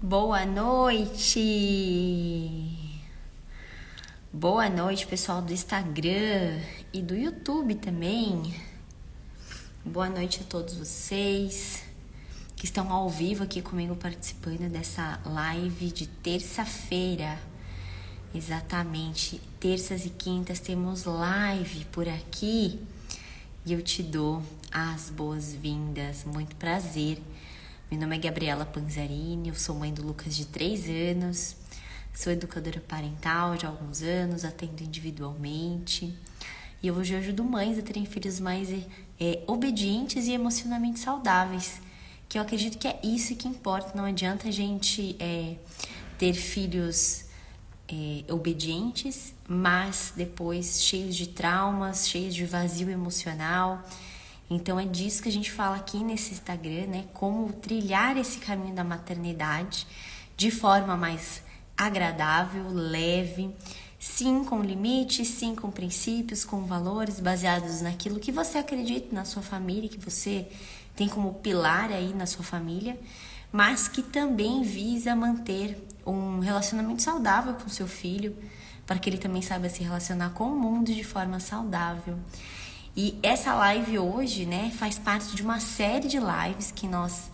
Boa noite! Boa noite, pessoal do Instagram e do YouTube também. Boa noite a todos vocês que estão ao vivo aqui comigo participando dessa live de terça-feira. Exatamente, terças e quintas temos live por aqui e eu te dou as boas-vindas. Muito prazer. Meu nome é Gabriela Panzarini, eu sou mãe do Lucas de 3 anos, sou educadora parental de alguns anos, atendo individualmente e hoje eu ajudo mães a terem filhos mais obedientes e emocionalmente saudáveis, que eu acredito que é isso que importa. Não adianta a gente ter filhos obedientes, mas depois cheios de traumas, cheios de vazio emocional. Então é disso que a gente fala aqui nesse Instagram, né? Como trilhar esse caminho da maternidade de forma mais agradável, leve, sim com limites, sim com princípios, com valores baseados naquilo que você acredita na sua família, que você tem como pilar aí na sua família, mas que também visa manter um relacionamento saudável com seu filho, para que ele também saiba se relacionar com o mundo de forma saudável. E essa live hoje, né, faz parte de uma série de lives que nós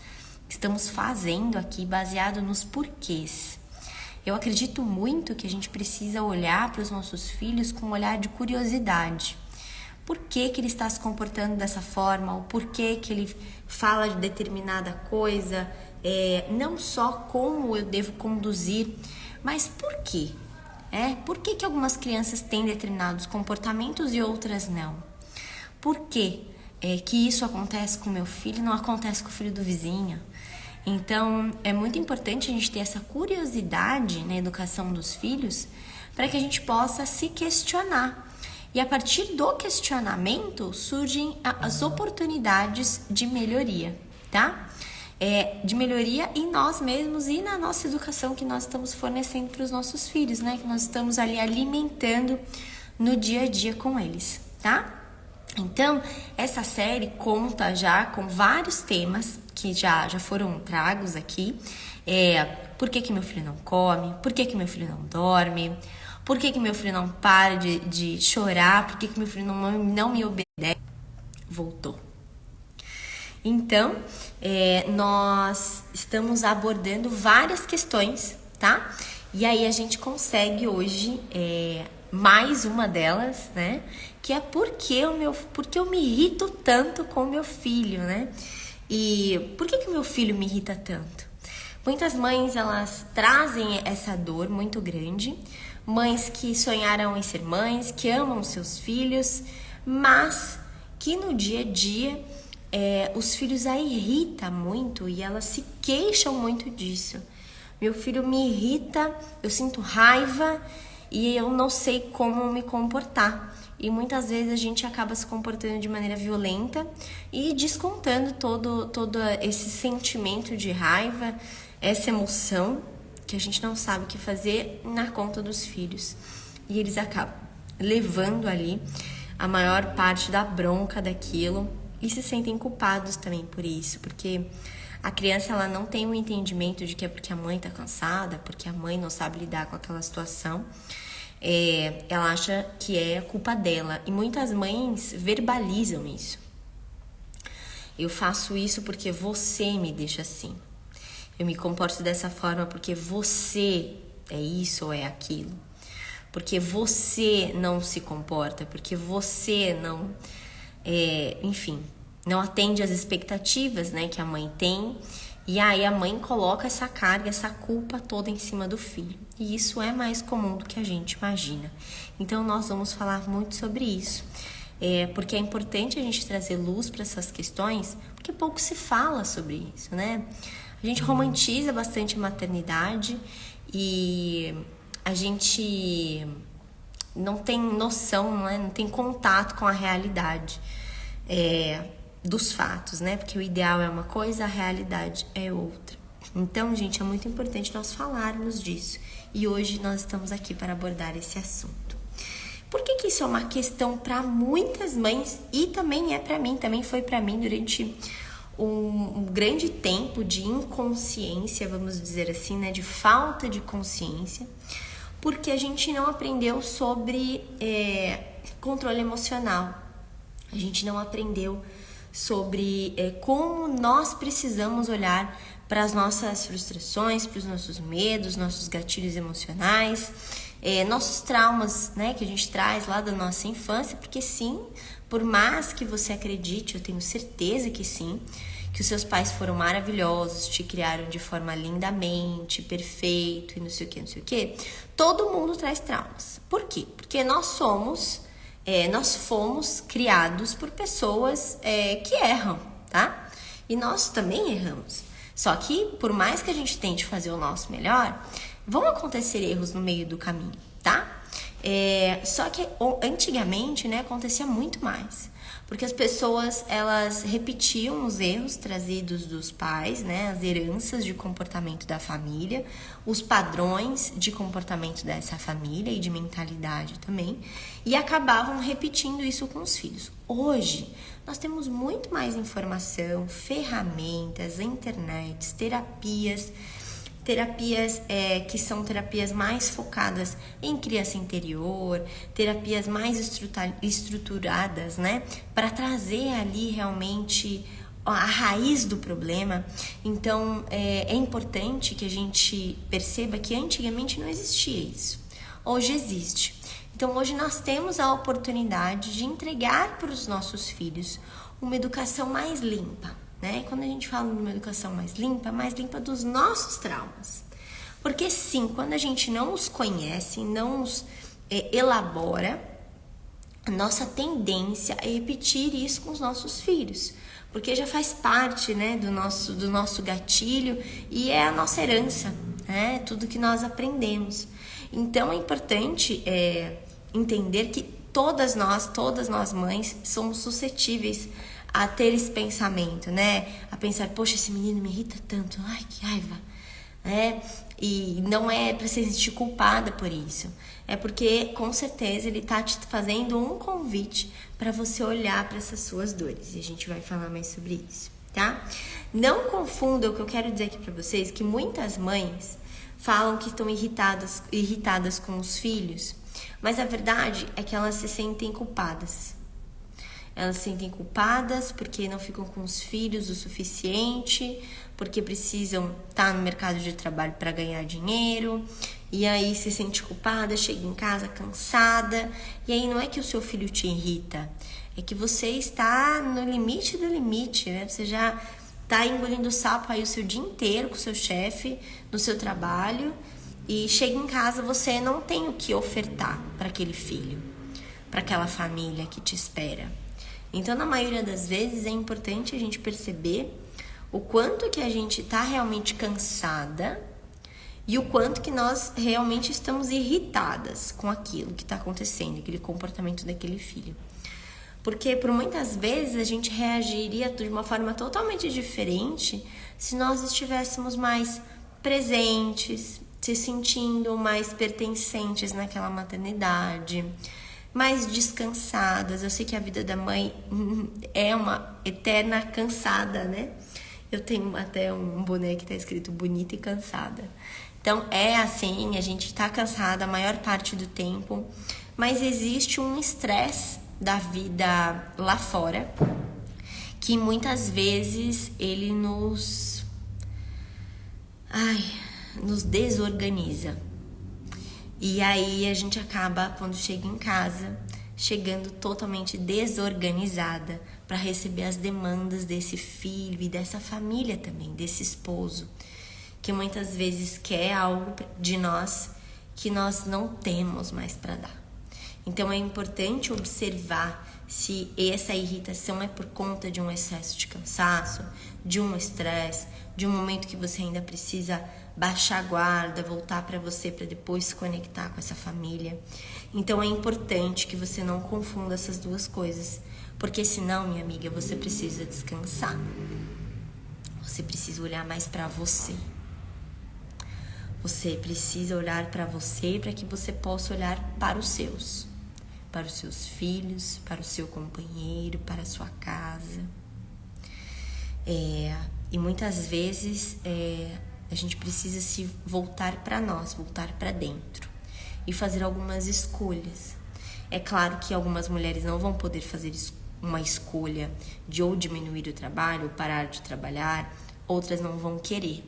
estamos fazendo aqui baseado nos porquês. Eu acredito muito que a gente precisa olhar para os nossos filhos com um olhar de curiosidade. Por que ele está se comportando dessa forma? O porquê que ele fala de determinada coisa? Não só como eu devo conduzir, mas por quê? Por que algumas crianças têm determinados comportamentos e outras não? Por que que isso acontece com meu filho e não acontece com o filho do vizinho? Então, é muito importante a gente ter essa curiosidade na educação dos filhos para que a gente possa se questionar. E a partir do questionamento surgem as oportunidades de melhoria, tá? De melhoria em nós mesmos e na nossa educação que nós estamos fornecendo para os nossos filhos, né? Que nós estamos ali alimentando no dia a dia com eles, tá? Então, essa série conta já com vários temas que já foram tragos aqui. Por que meu filho não come? Por que meu filho não dorme? Por que meu filho não para de chorar? Por que meu filho não me obedece? Voltou. Então, nós estamos abordando várias questões, tá? E aí a gente consegue hoje mais uma delas, né? Que é porque eu me irrito tanto com o meu filho, né? E por que o meu filho me irrita tanto? Muitas mães, elas trazem essa dor muito grande. Mães que sonharam em ser mães, que amam seus filhos, mas que no dia a dia os filhos a irritam muito e elas se queixam muito disso. Meu filho me irrita, eu sinto raiva e eu não sei como me comportar. E muitas vezes a gente acaba se comportando de maneira violenta e descontando todo esse sentimento de raiva, essa emoção que a gente não sabe o que fazer na conta dos filhos. E eles acabam levando ali a maior parte da bronca daquilo e se sentem culpados também por isso, porque a criança ela não tem um entendimento de que é porque a mãe tá cansada, porque a mãe não sabe lidar com aquela situação. Ela acha que é culpa dela e muitas mães verbalizam isso. Eu faço isso porque você me deixa assim. Eu me comporto dessa forma porque você é isso ou é aquilo. Porque você não se comporta, porque você não, enfim, não atende às expectativas, né, que a mãe tem. E aí a mãe coloca essa carga, essa culpa toda em cima do filho. E isso é mais comum do que a gente imagina. Então nós vamos falar muito sobre isso. Porque é importante a gente trazer luz para essas questões, porque pouco se fala sobre isso, né? A gente romantiza bastante a maternidade e a gente não tem noção, não tem contato com a realidade dos fatos, né? Porque o ideal é uma coisa, a realidade é outra. Então, gente, é muito importante nós falarmos disso. E hoje nós estamos aqui para abordar esse assunto. Por que isso é uma questão para muitas mães e também é para mim, também foi para mim durante um grande tempo de inconsciência, vamos dizer assim, né, de falta de consciência, porque a gente não aprendeu sobre controle emocional, a gente não aprendeu sobre como nós precisamos olhar para as nossas frustrações, para os nossos medos, nossos gatilhos emocionais, nossos traumas, né, que a gente traz lá da nossa infância, porque sim, por mais que você acredite, eu tenho certeza que sim, que os seus pais foram maravilhosos, te criaram de forma lindamente, perfeito e não sei o que, todo mundo traz traumas. Por quê? Porque nós fomos criados por pessoas que erram, tá? E nós também erramos. Só que, por mais que a gente tente fazer o nosso melhor, vão acontecer erros no meio do caminho, tá? Só que antigamente, né, acontecia muito mais. Porque as pessoas, elas repetiam os erros trazidos dos pais, né, as heranças de comportamento da família, os padrões de comportamento dessa família e de mentalidade também, e acabavam repetindo isso com os filhos. Hoje, nós temos muito mais informação, ferramentas, internet, terapias que são terapias mais focadas em criança interior, terapias mais estruturadas, né, para trazer ali realmente a raiz do problema. Então, é importante que a gente perceba que antigamente não existia isso. Hoje existe. Então, hoje nós temos a oportunidade de entregar para os nossos filhos uma educação mais limpa, né? E quando a gente fala de uma educação mais limpa dos nossos traumas. Porque sim, quando a gente não os conhece, não os elabora, a nossa tendência é repetir isso com os nossos filhos. Porque já faz parte, né, do nosso gatilho e é a nossa herança, né? Tudo que nós aprendemos. Então é importante entender que todas nós mães, somos suscetíveis a ter esse pensamento, né? A pensar, poxa, esse menino me irrita tanto, ai, que raiva, né? E não é para se sentir culpada por isso, é porque com certeza ele tá te fazendo um convite para você olhar para essas suas dores, e a gente vai falar mais sobre isso, tá? Não confunda o que eu quero dizer aqui para vocês, que muitas mães falam que estão irritadas com os filhos, mas a verdade é que elas se sentem culpadas. Elas se sentem culpadas porque não ficam com os filhos o suficiente, porque precisam estar no mercado de trabalho para ganhar dinheiro, e aí se sente culpada, chega em casa cansada, e aí não é que o seu filho te irrita, é que você está no limite do limite, né? Você já está engolindo sapo aí o seu dia inteiro com o seu chefe, no seu trabalho, e chega em casa, você não tem o que ofertar para aquele filho, para aquela família que te espera. Então, na maioria das vezes, é importante a gente perceber o quanto que a gente está realmente cansada e o quanto que nós realmente estamos irritadas com aquilo que está acontecendo, aquele comportamento daquele filho. Porque, por muitas vezes, a gente reagiria de uma forma totalmente diferente se nós estivéssemos mais presentes, se sentindo mais pertencentes naquela maternidade, mais descansadas. Eu sei que a vida da mãe é uma eterna cansada, né? Eu tenho até um boné que tá escrito bonita e cansada. Então, é assim, a gente tá cansada a maior parte do tempo, mas existe um estresse da vida lá fora que muitas vezes ele nos desorganiza. E aí a gente acaba, quando chega em casa, chegando totalmente desorganizada para receber as demandas desse filho e dessa família também, desse esposo, que muitas vezes quer algo de nós que nós não temos mais para dar. Então é importante observar se essa irritação é por conta de um excesso de cansaço, de um estresse, de um momento que você ainda precisa baixar a guarda, voltar para você para depois se conectar com essa família. Então é importante que você não confunda essas duas coisas, porque senão, minha amiga, você precisa descansar. Você precisa olhar mais para você. Você precisa olhar para você para que você possa olhar para os seus filhos, para o seu companheiro, para a sua casa. E muitas vezes a gente precisa se voltar para nós, voltar para dentro e fazer algumas escolhas. É claro que algumas mulheres não vão poder fazer uma escolha de ou diminuir o trabalho ou parar de trabalhar, outras não vão querer.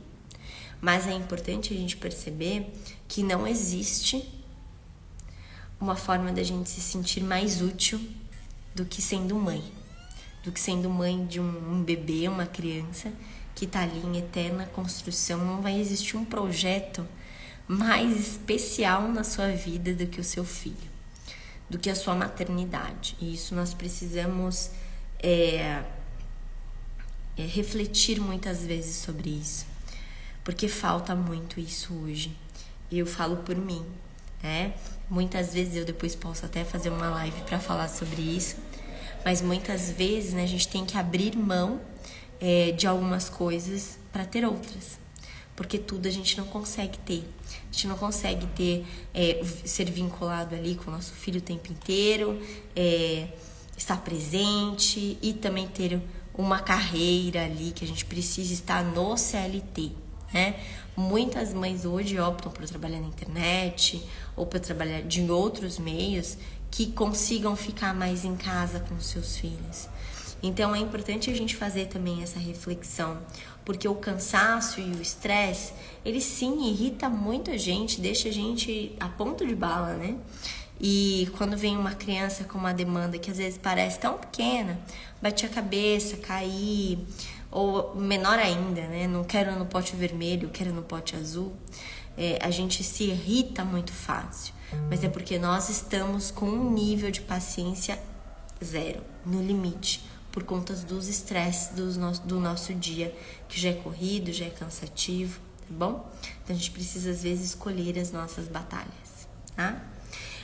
Mas é importante a gente perceber que não existe uma forma da gente se sentir mais útil do que sendo mãe. Do que sendo mãe de um bebê, uma criança que está ali em eterna construção. Não vai existir um projeto mais especial na sua vida do que o seu filho, do que a sua maternidade. E isso nós precisamos refletir muitas vezes sobre isso, porque falta muito isso hoje. E eu falo por mim, muitas vezes eu depois posso até fazer uma live para falar sobre isso, mas muitas vezes, né, a gente tem que abrir mão de algumas coisas para ter outras, porque tudo a gente não consegue ter. A gente não consegue ser vinculado ali com o nosso filho o tempo inteiro, estar presente e também ter uma carreira ali que a gente precisa estar no CLT, né? Muitas mães hoje optam por trabalhar na internet ou por trabalhar de outros meios que consigam ficar mais em casa com os seus filhos. Então é importante a gente fazer também essa reflexão, porque o cansaço e o estresse, ele sim irrita muito a gente, deixa a gente a ponto de bala, né? E quando vem uma criança com uma demanda que às vezes parece tão pequena, bater a cabeça, cair, ou menor ainda, né? Não quero no pote vermelho, quero no pote azul. A gente se irrita muito fácil, mas é porque nós estamos com um nível de paciência zero, no limite, por conta dos estresses do nosso dia, que já é corrido, já é cansativo, tá bom? Então a gente precisa às vezes escolher as nossas batalhas, tá?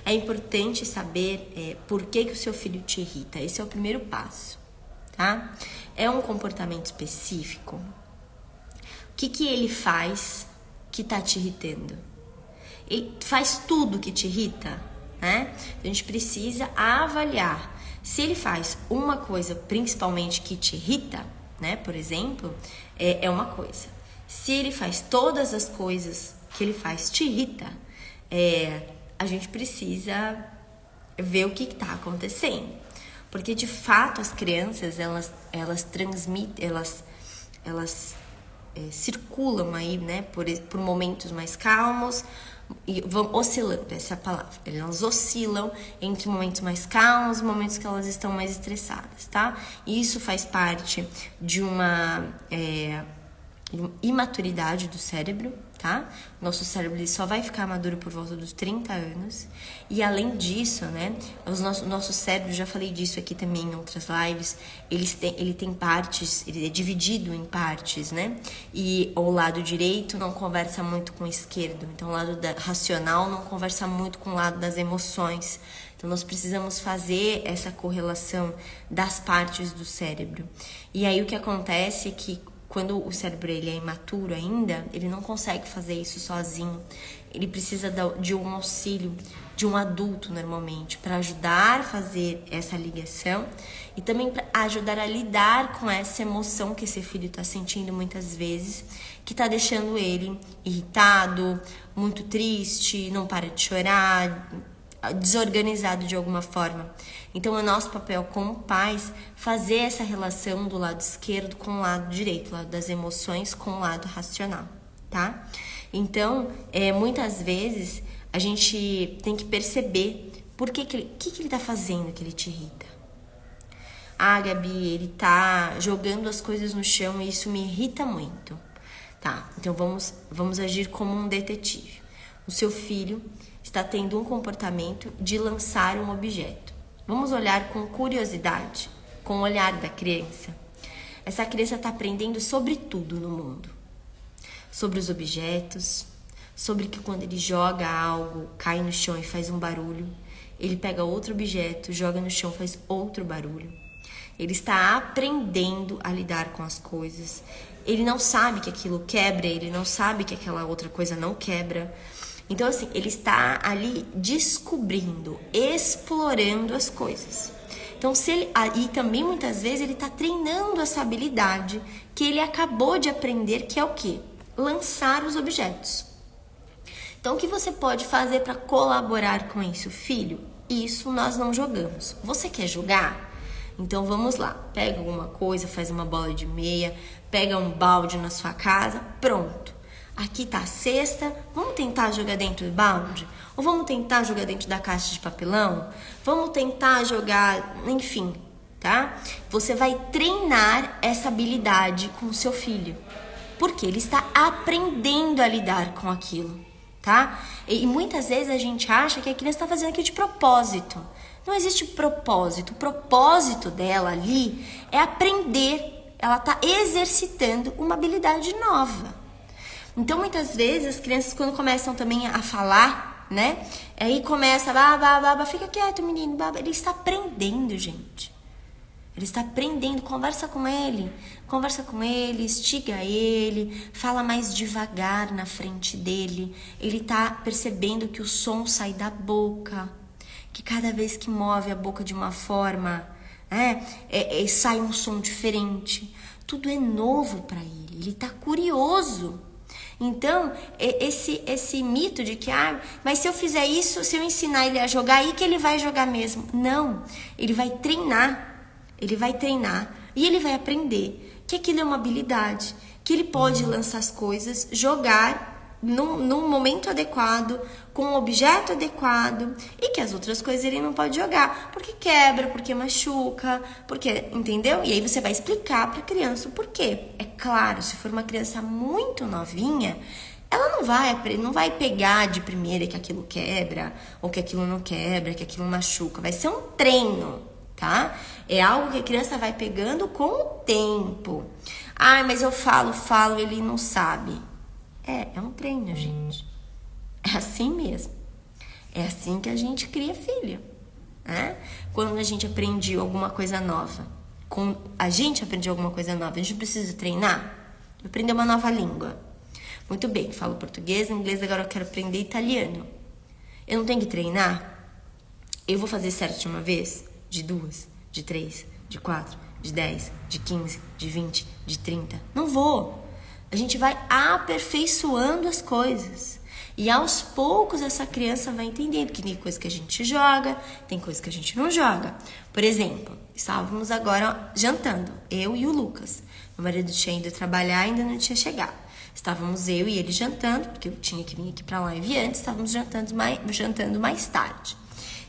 É importante saber por que o seu filho te irrita. Esse é o primeiro passo, tá? É um comportamento específico? O que ele faz que tá te irritando? Ele faz tudo que te irrita, né? A gente precisa avaliar. Se ele faz uma coisa principalmente que te irrita, né? Por exemplo, é uma coisa. Se ele faz todas as coisas que ele faz te irrita, a gente precisa ver o que está acontecendo. Porque, de fato, as crianças, elas transmitem, elas circulam aí, né, por momentos mais calmos e vão oscilando, essa é a palavra. Elas oscilam entre momentos mais calmos e momentos que elas estão mais estressadas, tá? E isso faz parte de uma imaturidade do cérebro, tá? Nosso cérebro ele só vai ficar maduro por volta dos 30 anos. E além disso, né? Nosso cérebro, já falei disso aqui também em outras lives, ele tem partes, ele é dividido em partes, né? E o lado direito não conversa muito com o esquerdo. Então o lado racional não conversa muito com o lado das emoções. Então nós precisamos fazer essa correlação das partes do cérebro. E aí o que acontece é que quando o cérebro ele é imaturo ainda, ele não consegue fazer isso sozinho. Ele precisa de um auxílio de um adulto, normalmente, para ajudar a fazer essa ligação e também para ajudar a lidar com essa emoção que esse filho está sentindo muitas vezes, que está deixando ele irritado, muito triste, não para de chorar, desorganizado de alguma forma. Então é nosso papel como pais fazer essa relação do lado esquerdo com o lado direito, o lado das emoções com o lado racional, tá? Então, muitas vezes a gente tem que perceber por que ele tá fazendo que ele te irrita. Ah, Gabi, ele tá jogando as coisas no chão e isso me irrita muito. Tá, então vamos agir como um detetive. O seu filho está tendo um comportamento de lançar um objeto. Vamos olhar com curiosidade, com o olhar da criança. Essa criança está aprendendo sobre tudo no mundo. Sobre os objetos, sobre que quando ele joga algo, cai no chão e faz um barulho. Ele pega outro objeto, joga no chão, faz outro barulho. Ele está aprendendo a lidar com as coisas. Ele não sabe que aquilo quebra, ele não sabe que aquela outra coisa não quebra. Então, assim, ele está ali descobrindo, explorando as coisas. Então, e também muitas vezes ele está treinando essa habilidade que ele acabou de aprender, que é o quê? Lançar os objetos. Então, o que você pode fazer para colaborar com isso, filho? Isso nós não jogamos. Você quer jogar? Então vamos lá, pega alguma coisa, faz uma bola de meia, pega um balde na sua casa, pronto. Aqui tá a cesta, vamos tentar jogar dentro do balde? Ou vamos tentar jogar dentro da caixa de papelão? Vamos tentar jogar, enfim, tá? Você vai treinar essa habilidade com o seu filho, porque ele está aprendendo a lidar com aquilo, tá? E muitas vezes a gente acha que a criança está fazendo aquilo de propósito. Não existe propósito. O propósito dela ali é aprender. Ela está exercitando uma habilidade nova. Então, muitas vezes, as crianças, quando começam também a falar, né? Aí começa, fica quieto, menino, ele está aprendendo, gente. Ele está aprendendo, conversa com ele, estiga ele, fala mais devagar na frente dele. Ele está percebendo que o som sai da boca, que cada vez que move a boca de uma forma, sai um som diferente. Tudo é novo para ele está curioso. Então, esse mito de que, mas se eu fizer isso, se eu ensinar ele a jogar, aí que ele vai jogar mesmo. Não, ele vai treinar e ele vai aprender que aquilo é uma habilidade, que ele pode lançar as coisas, jogar num momento adequado, com um objeto adequado, e que as outras coisas ele não pode jogar, porque quebra, porque machuca, porque, entendeu? E aí você vai explicar para a criança o porquê. É claro, se for uma criança muito novinha, ela não vai pegar de primeira que aquilo quebra, ou que aquilo não quebra, que aquilo machuca. Vai ser um treino, tá? É algo que a criança vai pegando com o tempo. Mas eu falo, ele não sabe. É um treino, gente. É assim mesmo. É assim que a gente cria filho, né? Quando a gente aprende alguma coisa nova, a gente precisa treinar. Aprender uma nova língua. Muito bem, falo português, inglês, agora eu quero aprender italiano. Eu não tenho que treinar? Eu vou fazer certo de uma vez? De 2, de 3, de 4, de 10, de 15, de 20, de 30? Não vou. A gente vai aperfeiçoando as coisas. E aos poucos essa criança vai entendendo que tem coisa que a gente joga, tem coisa que a gente não joga. Por exemplo, estávamos agora jantando, eu e o Lucas. Meu marido tinha ido trabalhar e ainda não tinha chegado. Estávamos eu e ele jantando, porque eu tinha que vir aqui pra live antes, estávamos jantando mais tarde.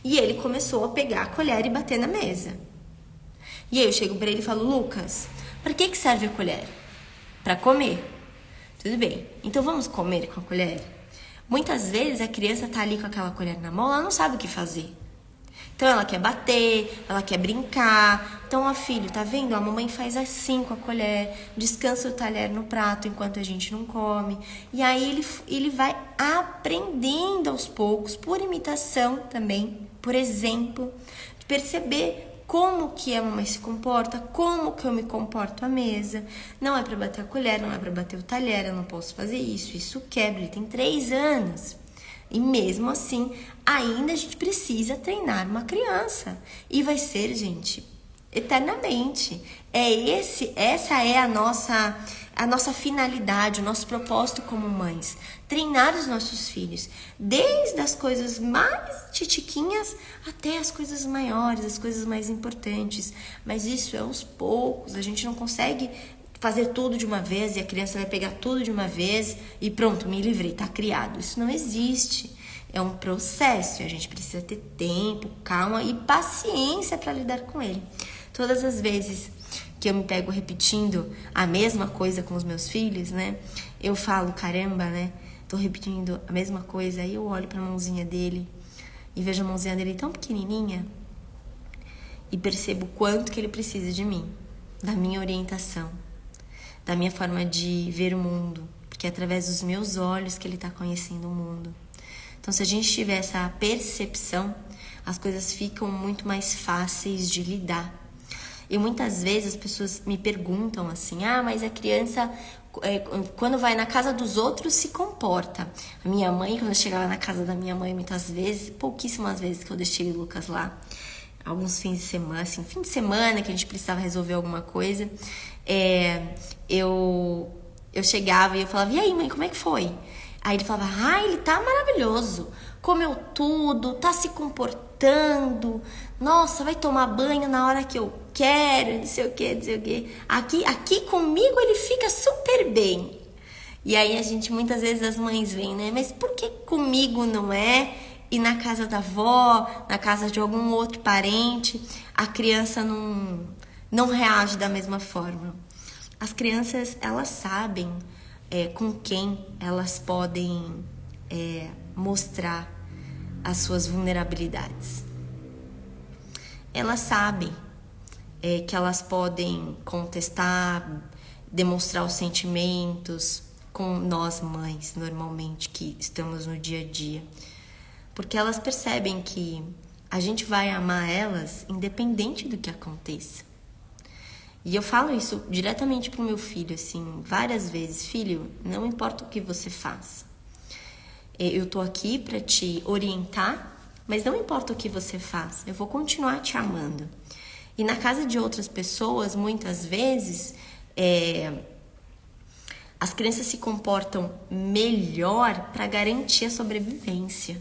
E ele começou a pegar a colher e bater na mesa. E aí eu chego pra ele e falo, Lucas, para que serve a colher? Para comer. Tudo bem, então vamos comer com a colher? Muitas vezes a criança tá ali com aquela colher na mão, ela não sabe o que fazer. Então ela quer bater, ela quer brincar. Então, filho, tá vendo? A mamãe faz assim com a colher, descansa o talher no prato enquanto a gente não come. E aí ele vai aprendendo aos poucos, por imitação também, por exemplo, de perceber como que a mamãe se comporta, como que eu me comporto à mesa. Não é para bater a colher, não é para bater o talher, eu não posso fazer isso quebra. Ele tem 3 anos. E mesmo assim, ainda a gente precisa treinar uma criança. E vai ser, gente, eternamente. Essa é a nossa finalidade, o nosso propósito como mães. Treinar os nossos filhos, desde as coisas mais titiquinhas até as coisas maiores, as coisas mais importantes. Mas isso é aos poucos, a gente não consegue fazer tudo de uma vez e a criança vai pegar tudo de uma vez e pronto, me livrei, tá criado. Isso não existe. É um processo e a gente precisa ter tempo, calma e paciência para lidar com ele. Todas as vezes que eu me pego repetindo a mesma coisa com os meus filhos, né? Eu falo, caramba, né? Tô repetindo a mesma coisa. Aí eu olho pra mãozinha dele e vejo a mãozinha dele tão pequenininha e percebo o quanto que ele precisa de mim, da minha orientação, da minha forma de ver o mundo, porque é através dos meus olhos que ele tá conhecendo o mundo. Então, se a gente tiver essa percepção, as coisas ficam muito mais fáceis de lidar. E muitas vezes as pessoas me perguntam assim, mas a criança, quando vai na casa dos outros, se comporta. A minha mãe, quando eu chegava na casa da minha mãe, muitas vezes, pouquíssimas vezes que eu deixei o Lucas lá, alguns fins de semana, assim, fim de semana que a gente precisava resolver alguma coisa, eu chegava e eu falava, e aí, mãe, como é que foi? Aí ele falava, ele tá maravilhoso, comeu tudo, tá se comportando, nossa, vai tomar banho na hora que eu quero, não sei o que, não sei o que. Aqui comigo ele fica super bem. E aí a gente, muitas vezes as mães vêm, né? Mas por que comigo não é? E na casa da avó, na casa de algum outro parente, a criança não reage da mesma forma. As crianças, elas sabem com quem elas podem mostrar as suas vulnerabilidades. Elas sabem que elas podem contestar, demonstrar os sentimentos com nós mães, normalmente, que estamos no dia a dia. Porque elas percebem que a gente vai amar elas independente do que aconteça. E eu falo isso diretamente pro meu filho, assim, várias vezes. Filho, não importa o que você faça. Eu tô aqui para te orientar, mas não importa o que você faça, eu vou continuar te amando. E na casa de outras pessoas, muitas vezes, as crianças se comportam melhor para garantir a sobrevivência.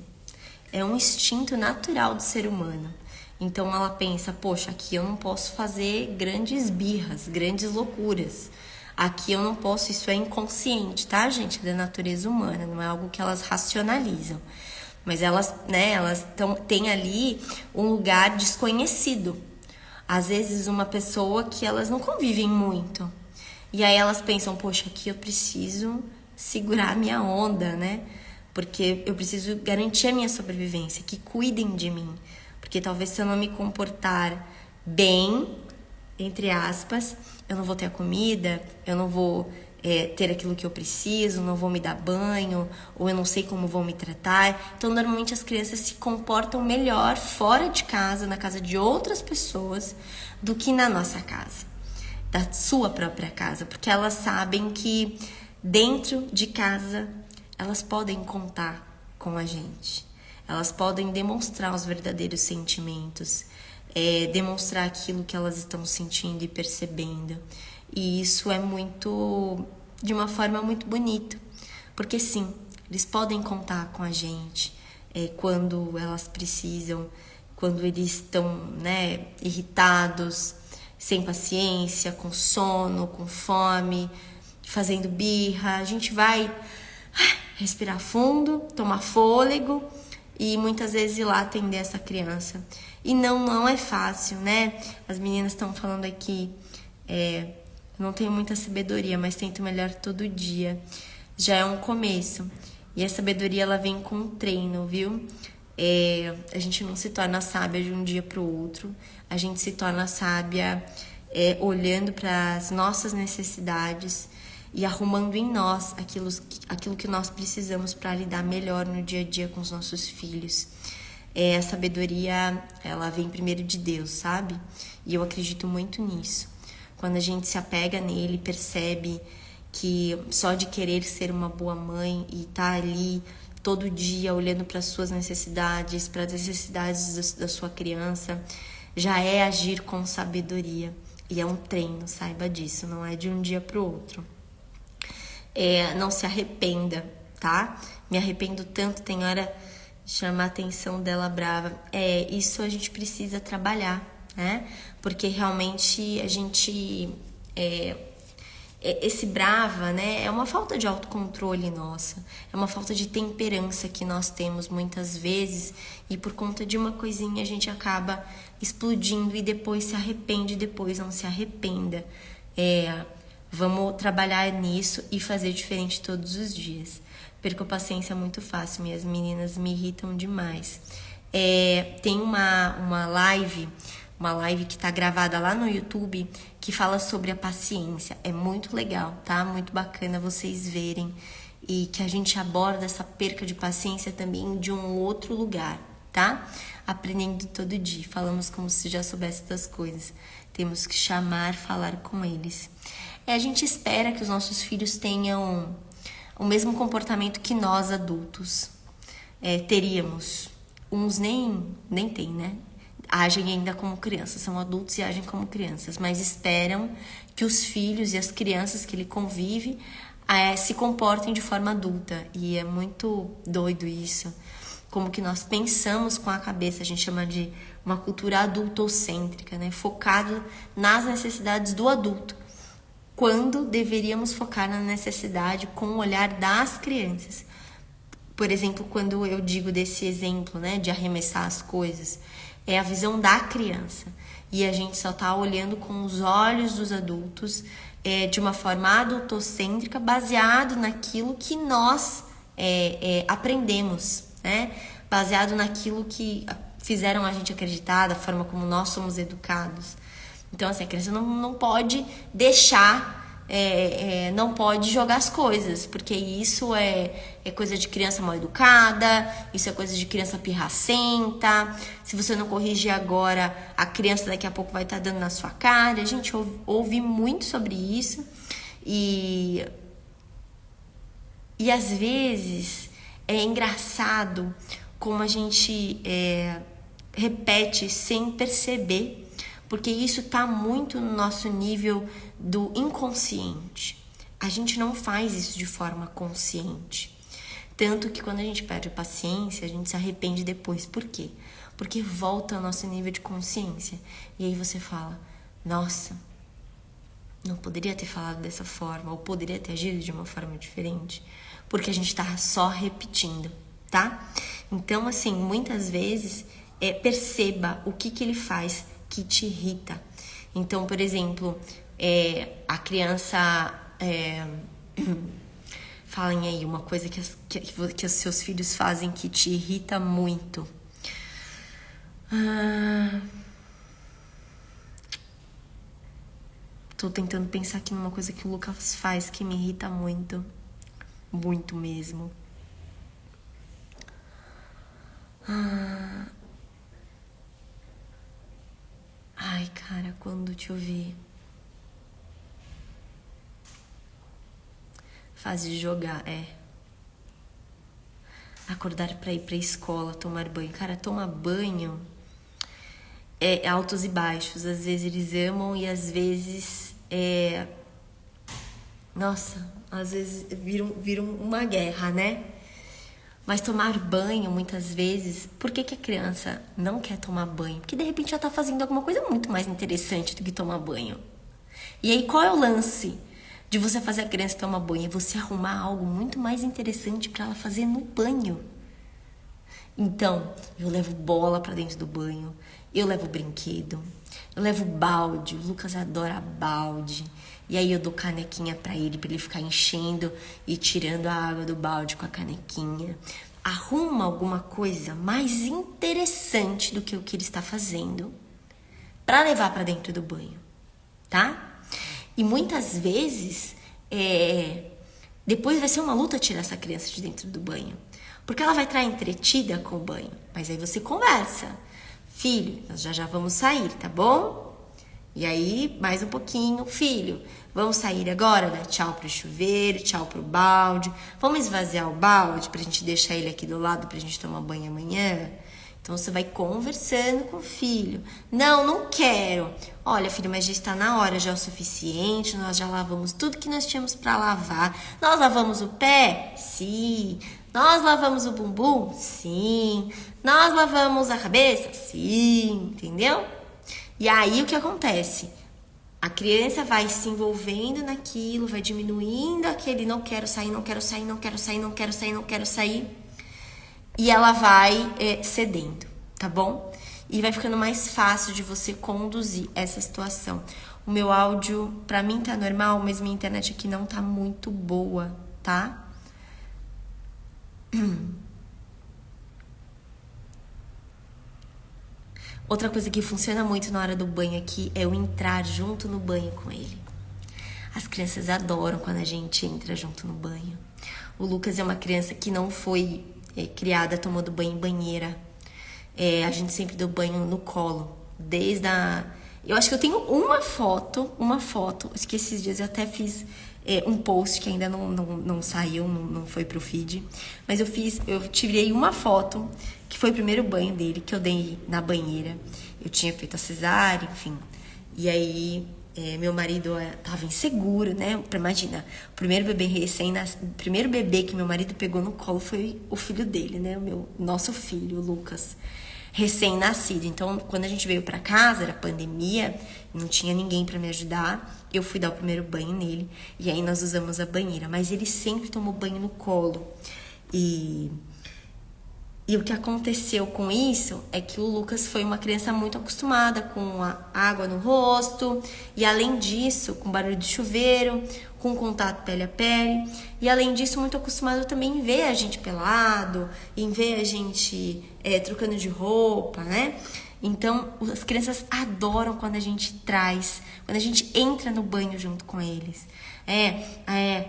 É um instinto natural do ser humano. Então ela pensa, poxa, aqui eu não posso fazer grandes birras, grandes loucuras. Aqui eu não posso, isso é inconsciente, tá, gente? Da natureza humana, não é algo que elas racionalizam. Mas elas, têm ali um lugar desconhecido. Às vezes uma pessoa que elas não convivem muito. E aí elas pensam, poxa, aqui eu preciso segurar a minha onda, né? Porque eu preciso garantir a minha sobrevivência, que cuidem de mim. Porque talvez se eu não me comportar bem, entre aspas, eu não vou ter a comida, eu não vou ter aquilo que eu preciso, não vou me dar banho, ou eu não sei como vão me tratar. Então, normalmente as crianças se comportam melhor fora de casa, na casa de outras pessoas, do que na nossa casa, da sua própria casa. Porque elas sabem que dentro de casa elas podem contar com a gente. Elas podem demonstrar os verdadeiros sentimentos, demonstrar aquilo que elas estão sentindo e percebendo. E isso é de uma forma muito bonita, porque sim, eles podem contar com a gente quando elas precisam, quando eles estão, irritados, sem paciência, com sono, com fome, fazendo birra. A gente vai respirar fundo, tomar fôlego e muitas vezes ir lá atender essa criança. E não é fácil, né? As meninas estão falando aqui, não tenho muita sabedoria, mas tento melhor todo dia. Já é um começo. E a sabedoria, ela vem com um treino, viu? A gente não se torna sábia de um dia para o outro. A gente se torna sábia olhando para as nossas necessidades e arrumando em nós aquilo que nós precisamos para lidar melhor no dia a dia com os nossos filhos. A sabedoria, ela vem primeiro de Deus, sabe? E eu acredito muito nisso. Quando a gente se apega nele, percebe que só de querer ser uma boa mãe e estar ali todo dia olhando para as suas necessidades, para as necessidades da sua criança, já é agir com sabedoria. E é um treino, saiba disso, não é de um dia para o outro. Não se arrependa, tá? Me arrependo tanto, tem hora de chamar a atenção dela brava. Isso a gente precisa trabalhar, né? Porque realmente a gente... esse brava, né? É uma falta de autocontrole nossa. É uma falta de temperança que nós temos muitas vezes. E por conta de uma coisinha a gente acaba explodindo e depois se arrepende, depois não se arrependa. Vamos trabalhar nisso e fazer diferente todos os dias. Perco paciência muito fácil, minhas meninas me irritam demais. Tem uma live que tá gravada lá no YouTube que fala sobre a paciência. É muito legal, tá? Muito bacana vocês verem. E que a gente aborda essa perca de paciência também de um outro lugar, tá? Aprendendo todo dia. Falamos como se já soubesse das coisas. Temos que chamar, falar com eles. A gente espera que os nossos filhos tenham o mesmo comportamento que nós adultos teríamos. Uns nem tem, né? agem ainda como crianças, são adultos e agem como crianças, mas esperam que os filhos e as crianças que ele convive se comportem de forma adulta. E é muito doido isso, como que nós pensamos com a cabeça, a gente chama de uma cultura adultocêntrica, né? Focado nas necessidades do adulto, quando deveríamos focar na necessidade com o olhar das crianças. Por exemplo, quando eu digo desse exemplo, né, de arremessar as coisas, é a visão da criança. E a gente só tá olhando com os olhos dos adultos, de uma forma adultocêntrica, baseado naquilo que nós aprendemos, né? Baseado naquilo que fizeram a gente acreditar, da forma como nós somos educados. Então, assim, a criança não pode deixar, não pode jogar as coisas, porque isso é coisa de criança mal educada, isso é coisa de criança pirracenta. Se você não corrigir agora, a criança daqui a pouco vai estar dando na sua cara. A gente ouve muito sobre isso e às vezes é engraçado como a gente repete sem perceber, porque isso está muito no nosso nível do inconsciente. A gente não faz isso de forma consciente. Tanto que quando a gente perde a paciência, a gente se arrepende depois. Por quê? Porque volta ao nosso nível de consciência. E aí você fala, nossa, não poderia ter falado dessa forma, ou poderia ter agido de uma forma diferente. Porque a gente está só repetindo, tá? Então, assim, muitas vezes, perceba o que ele faz que te irrita. Então, por exemplo, a criança... falem aí uma coisa que os seus filhos fazem que te irrita muito. Tô tentando pensar aqui numa coisa que o Lucas faz que me irrita muito. Muito mesmo. Ai, cara, quando te ouvir. Fase de jogar, acordar pra ir pra escola, tomar banho. Cara, tomar banho é altos e baixos. Às vezes eles amam e às vezes nossa, às vezes viram uma guerra, né? Mas tomar banho, muitas vezes... Por que a criança não quer tomar banho? Porque, de repente, ela tá fazendo alguma coisa muito mais interessante do que tomar banho. E aí, qual é o lance de você fazer a criança tomar banho? É você arrumar algo muito mais interessante para ela fazer no banho. Então, eu levo bola para dentro do banho, eu levo brinquedo, eu levo balde. O Lucas adora balde. E aí eu dou canequinha para ele ficar enchendo e tirando a água do balde com a canequinha. Arruma alguma coisa mais interessante do que o que ele está fazendo para levar para dentro do banho, tá? E muitas vezes, depois vai ser uma luta tirar essa criança de dentro do banho. Porque ela vai estar entretida com o banho. Mas aí você conversa. Filho, nós já vamos sair, tá bom? E aí, mais um pouquinho. Filho, vamos sair agora? Dá tchau pro chuveiro, tchau pro balde. Vamos esvaziar o balde pra gente deixar ele aqui do lado pra gente tomar banho amanhã? Então, você vai conversando com o filho. Não quero. Olha, filho, mas já está na hora, já é o suficiente. Nós já lavamos tudo que nós tínhamos para lavar. Nós lavamos o pé? Sim. Nós lavamos o bumbum? Sim. Nós lavamos a cabeça? Sim. Entendeu? E aí, o que acontece? A criança vai se envolvendo naquilo, vai diminuindo aquele não quero sair, não quero sair, não quero sair, não quero sair, não quero sair. E ela vai cedendo, tá bom? E vai ficando mais fácil de você conduzir essa situação. O meu áudio, pra mim tá normal, mas minha internet aqui não tá muito boa, tá? Outra coisa que funciona muito na hora do banho aqui é eu entrar junto no banho com ele. As crianças adoram quando a gente entra junto no banho. O Lucas é uma criança que não foi criada tomando banho em banheira. A gente sempre deu banho no colo. Eu acho que eu tenho uma foto, acho que esses dias eu até fiz um post que ainda não saiu, não foi pro feed. Mas eu tirei uma foto, que foi o primeiro banho dele, que eu dei na banheira. Eu tinha feito a cesárea, enfim. E aí, meu marido tava inseguro, né? Imagina, o primeiro bebê que meu marido pegou no colo foi o filho dele, né? Nosso filho, o Lucas, recém-nascido. Então, quando a gente veio pra casa, era pandemia, não tinha ninguém pra me ajudar. Eu fui dar o primeiro banho nele e aí nós usamos a banheira. Mas ele sempre tomou banho no colo. E o que aconteceu com isso é que o Lucas foi uma criança muito acostumada com a água no rosto. E além disso, com barulho de chuveiro, com contato pele a pele. E além disso, muito acostumado também em ver a gente pelado, em ver a gente trocando de roupa, né? Então, as crianças adoram quando a gente quando a gente entra no banho junto com eles.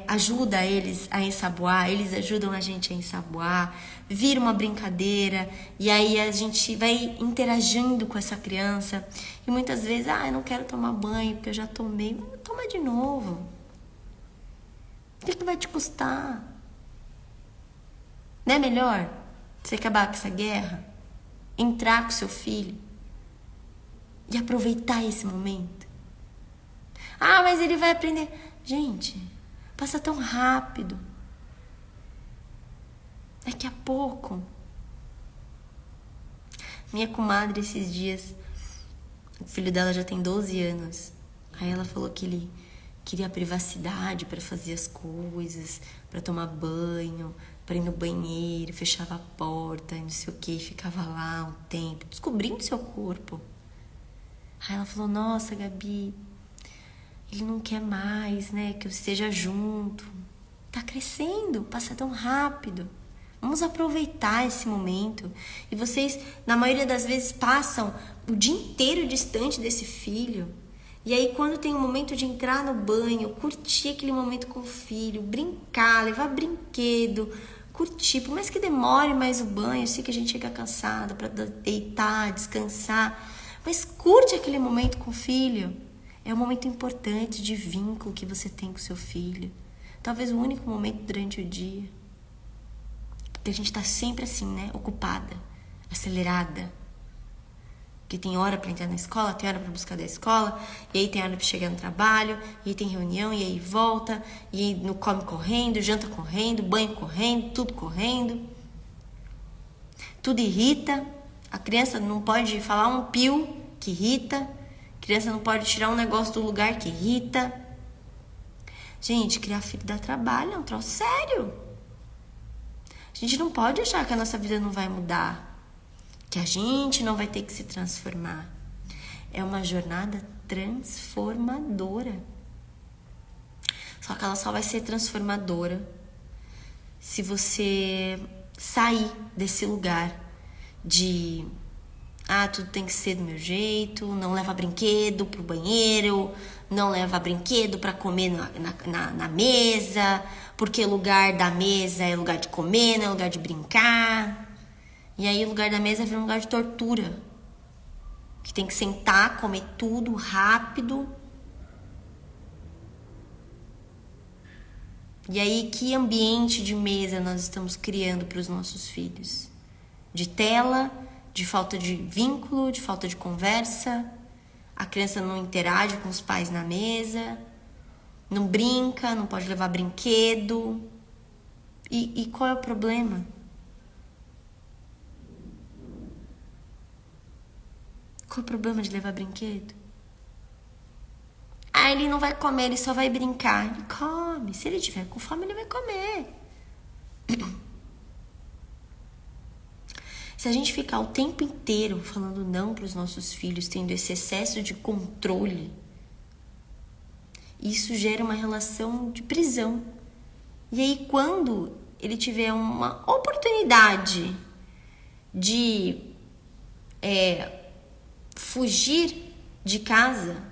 Ajuda eles a ensaboar, eles ajudam a gente a ensaboar, vira uma brincadeira, e aí a gente vai interagindo com essa criança. E muitas vezes, eu não quero tomar banho, porque eu já tomei. Toma de novo. O que vai te custar? Não é melhor você acabar com essa guerra? Entrar com seu filho e aproveitar esse momento? Mas ele vai aprender. Gente, passa tão rápido. Daqui a pouco. Minha comadre, esses dias, o filho dela já tem 12 anos. Aí ela falou que ele queria privacidade para fazer as coisas, para tomar banho, para ir no banheiro, fechava a porta, não sei o que, ficava lá um tempo, descobrindo seu corpo. Aí ela falou, nossa, Gabi, ele não quer mais, né, que eu esteja junto. Tá crescendo, passa tão rápido. Vamos aproveitar esse momento. E vocês, na maioria das vezes, passam o dia inteiro distante desse filho. E aí, quando tem o momento de entrar no banho, curtir aquele momento com o filho, brincar, levar brinquedo, curtir. Por mais que demore mais o banho, eu sei que a gente chega cansado para deitar, descansar. Mas curte aquele momento com o filho. É um momento importante de vínculo que você tem com seu filho. Talvez o único momento durante o dia. Porque a gente tá sempre assim, né? Ocupada, acelerada. Porque tem hora para entrar na escola, tem hora para buscar da escola, e aí tem hora para chegar no trabalho, e aí tem reunião, e aí volta, e aí não come correndo, janta correndo, banho correndo, tudo correndo. Tudo irrita. A criança não pode falar um pio que irrita. A criança não pode tirar um negócio do lugar que irrita. Gente, criar filho dá trabalho, é um troço sério. A gente não pode achar que a nossa vida não vai mudar, que a gente não vai ter que se transformar. É uma jornada transformadora. Só que ela só vai ser transformadora se você sair desse lugar de tudo tem que ser do meu jeito, não leva brinquedo pro banheiro, não leva brinquedo para comer na mesa, porque lugar da mesa é lugar de comer, não é lugar de brincar. E aí o lugar da mesa vira um lugar de tortura, que tem que sentar, comer tudo rápido. E aí que ambiente de mesa nós estamos criando para os nossos filhos? De tela, de falta de vínculo, de falta de conversa. A criança não interage com os pais na mesa, não brinca, não pode levar brinquedo. E qual é o problema? Qual é o problema de levar brinquedo? Ele não vai comer, ele só vai brincar. Ele come. Se ele tiver com fome, ele vai comer. Se a gente ficar o tempo inteiro falando não para os nossos filhos, tendo esse excesso de controle, isso gera uma relação de prisão. E aí, quando ele tiver uma oportunidade de fugir de casa,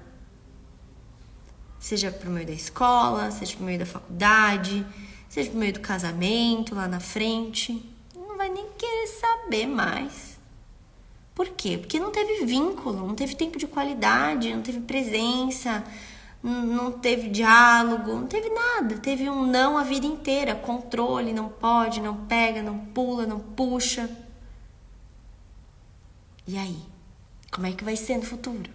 seja por meio da escola, seja por meio da faculdade, seja por meio do casamento lá na frente, não vai nem querer saber mais. Por quê? Porque não teve vínculo, não teve tempo de qualidade, não teve presença, não teve diálogo, não teve nada. Teve um não a vida inteira. Controle, não pode, não pega, não pula, não puxa. E aí? Como é que vai ser no futuro?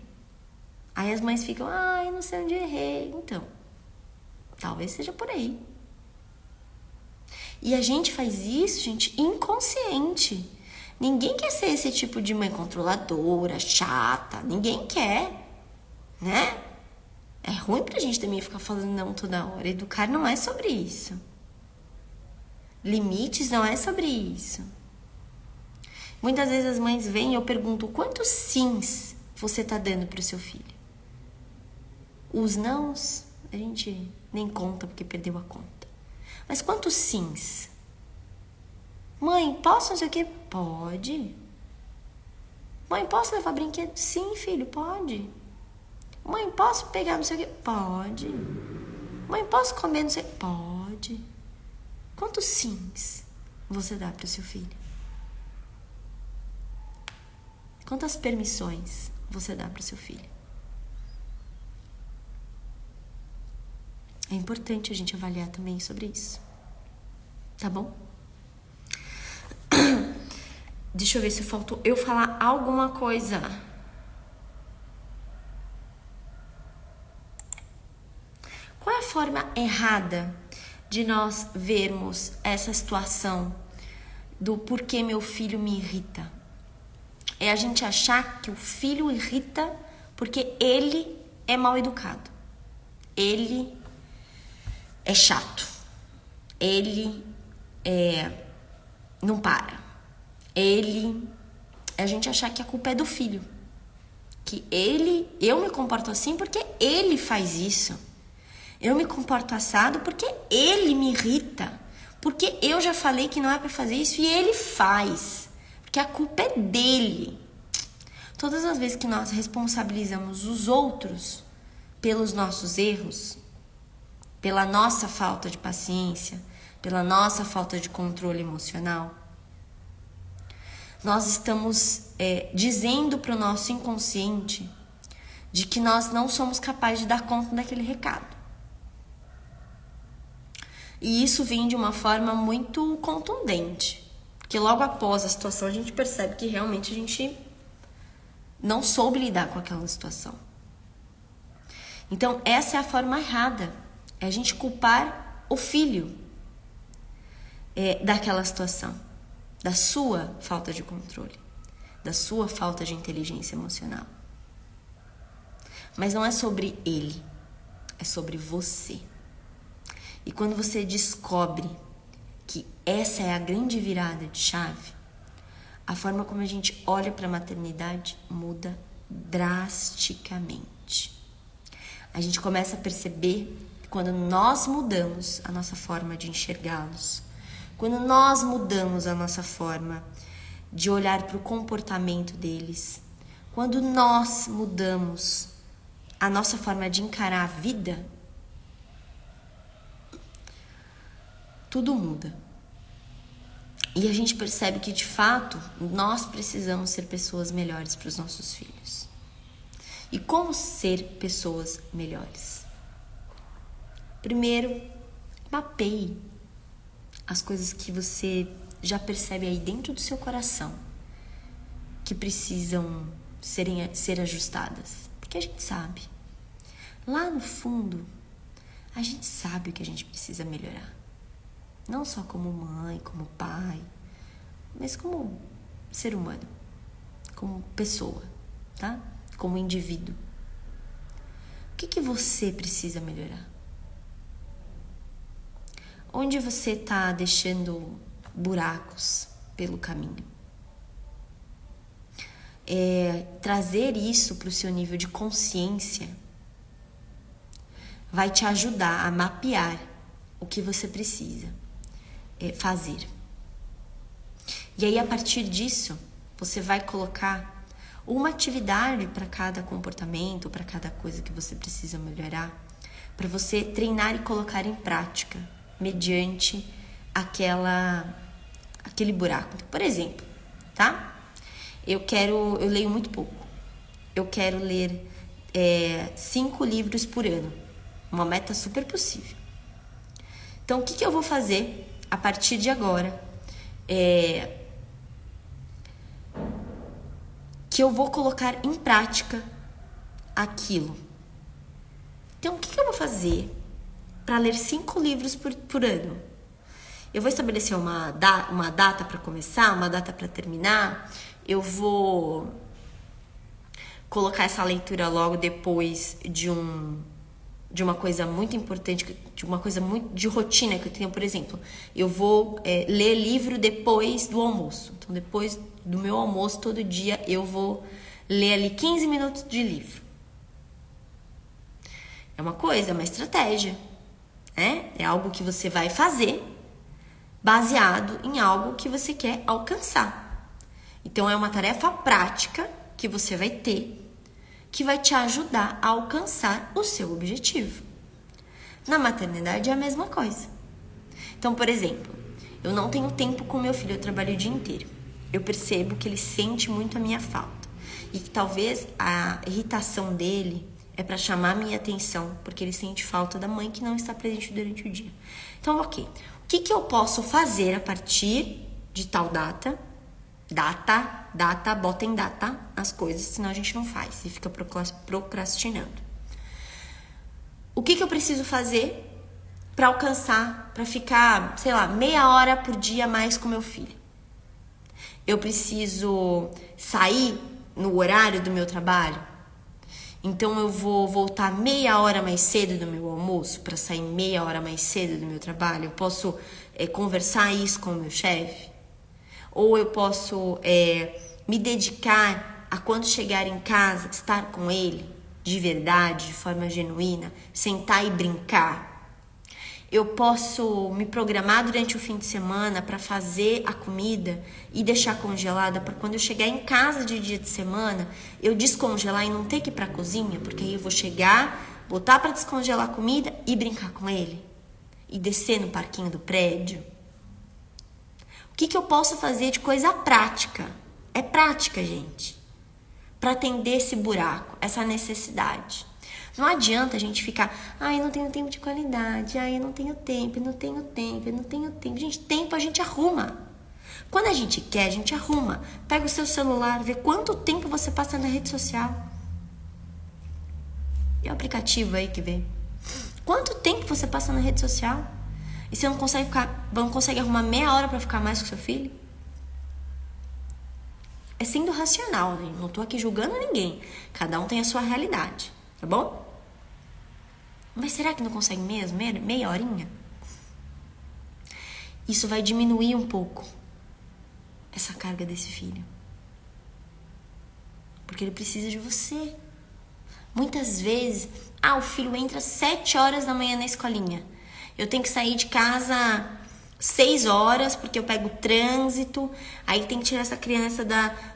Aí as mães ficam, ai, não sei onde errei. Então, talvez seja por aí. E a gente faz isso, gente, inconsciente. Ninguém quer ser esse tipo de mãe controladora, chata. Ninguém quer, né? É ruim pra gente também ficar falando não toda hora. Educar não é sobre isso. Limites não é sobre isso. Muitas vezes as mães vêm e eu pergunto, quantos sims você tá dando pro seu filho? Os nãos, a gente nem conta porque perdeu a conta. Mas quantos sims? Mãe, posso não sei o quê? Pode. Mãe, posso levar brinquedo? Sim, filho, pode. Mãe, posso pegar não sei o quê? Pode. Mãe, posso comer não sei o quê? Pode. Quantos sims você dá para o seu filho? Quantas permissões você dá para o seu filho? É importante a gente avaliar também sobre isso. Tá bom? Deixa eu ver se faltou eu falar alguma coisa. Qual é a forma errada de nós vermos essa situação do porquê meu filho me irrita? É a gente achar que o filho irrita porque ele é mal educado. Ele é chato. Ele não para. A gente achar que a culpa é do filho. Que eu me comporto assim porque ele faz isso. Eu me comporto assado porque ele me irrita. Porque eu já falei que não é pra fazer isso e ele faz. Porque a culpa é dele. Todas as vezes que nós responsabilizamos os outros pelos nossos erros, pela nossa falta de paciência, pela nossa falta de controle emocional, nós estamos dizendo para o nosso inconsciente de que nós não somos capazes de dar conta daquele recado. E isso vem de uma forma muito contundente, porque logo após a situação a gente percebe que realmente a gente não soube lidar com aquela situação. Então essa é a forma errada, é a gente culpar o filho daquela situação, da sua falta de controle, da sua falta de inteligência emocional. Mas não é sobre ele, é sobre você. E quando você descobre que essa é a grande virada de chave, a forma como a gente olha para a maternidade muda drasticamente. A gente começa a perceber que quando nós mudamos a nossa forma de enxergá-los, quando nós mudamos a nossa forma de olhar para o comportamento deles, quando nós mudamos a nossa forma de encarar a vida, tudo muda. E a gente percebe que, de fato, nós precisamos ser pessoas melhores para os nossos filhos. E como ser pessoas melhores? Primeiro, mapeie as coisas que você já percebe aí dentro do seu coração que precisam ser ajustadas. Porque a gente sabe. Lá no fundo, a gente sabe o que a gente precisa melhorar. Não só como mãe, como pai, mas como ser humano, como pessoa, tá? Como indivíduo. O que você precisa melhorar? Onde você está deixando buracos pelo caminho? Trazer isso para o seu nível de consciência vai te ajudar a mapear o que você precisa fazer. E aí, a partir disso, você vai colocar uma atividade para cada comportamento, para cada coisa que você precisa melhorar, para você treinar e colocar em prática, mediante aquele buraco. Por exemplo, tá? Eu leio muito pouco. Eu quero ler 5 livros por ano. Uma meta super possível. Então, o que eu vou fazer a partir de agora? Que eu vou colocar em prática aquilo. Então, o que eu vou fazer para ler 5 livros por ano? Eu vou estabelecer uma data para começar, uma data para terminar. Eu vou colocar essa leitura logo depois de uma coisa muito importante, de uma coisa muito de rotina que eu tenho. Por exemplo, eu vou ler livro depois do almoço. Então, depois do meu almoço, todo dia, eu vou ler ali 15 minutos de livro. É uma coisa, é uma estratégia, né? É algo que você vai fazer baseado em algo que você quer alcançar. Então, é uma tarefa prática que você vai ter, que vai te ajudar a alcançar o seu objetivo. Na maternidade é a mesma coisa. Então, por exemplo, eu não tenho tempo com meu filho, eu trabalho o dia inteiro. Eu percebo que ele sente muito a minha falta. E que talvez a irritação dele é para chamar a minha atenção, porque ele sente falta da mãe que não está presente durante o dia. Então, ok. O que eu posso fazer a partir de tal data? Bota em data as coisas, senão a gente não faz e fica procrastinando. O que eu preciso fazer para alcançar, para ficar, sei lá, meia hora por dia mais com meu filho? Eu preciso sair no horário do meu trabalho? Então eu vou voltar meia hora mais cedo do meu almoço para sair meia hora mais cedo do meu trabalho? Eu posso conversar isso com o meu chefe? Ou eu posso me dedicar a, quando chegar em casa, estar com ele de verdade, de forma genuína, sentar e brincar? Eu posso me programar durante o fim de semana para fazer a comida e deixar congelada para quando eu chegar em casa de dia de semana, eu descongelar e não ter que ir para a cozinha, porque aí eu vou chegar, botar para descongelar a comida e brincar com ele. E descer no parquinho do prédio. O que eu posso fazer de coisa prática? É prática, gente. Para atender esse buraco, essa necessidade. Não adianta a gente ficar, eu não tenho tempo de qualidade, eu não tenho tempo, eu não tenho tempo. Gente, tempo a gente arruma. Quando a gente quer, a gente arruma. Pega o seu celular, vê quanto tempo você passa na rede social. E o aplicativo aí que vê. Quanto tempo você passa na rede social? E você não consegue arrumar meia hora para ficar mais com seu filho? É sendo racional, né? Não tô aqui julgando ninguém. Cada um tem a sua realidade, tá bom? Mas será que não consegue mesmo? Meia horinha? Isso vai diminuir um pouco essa carga desse filho. Porque ele precisa de você. Muitas vezes, o filho entra às 7 horas da manhã na escolinha. Eu tenho que sair de casa 6 horas, porque eu pego trânsito. Aí tem que tirar essa criança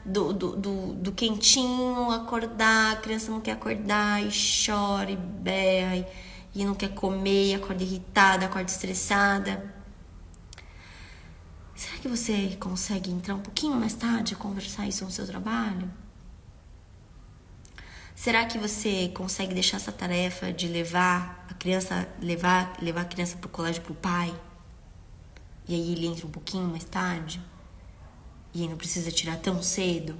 do quentinho, acordar. A criança não quer acordar e chora e berra e não quer comer, e acorda irritada, acorda estressada. Será que você consegue entrar um pouquinho mais tarde e conversar isso no seu trabalho? Será que você consegue deixar essa tarefa de levar a criança pro colégio pro pai? E aí ele entra um pouquinho mais tarde? E aí não precisa tirar tão cedo?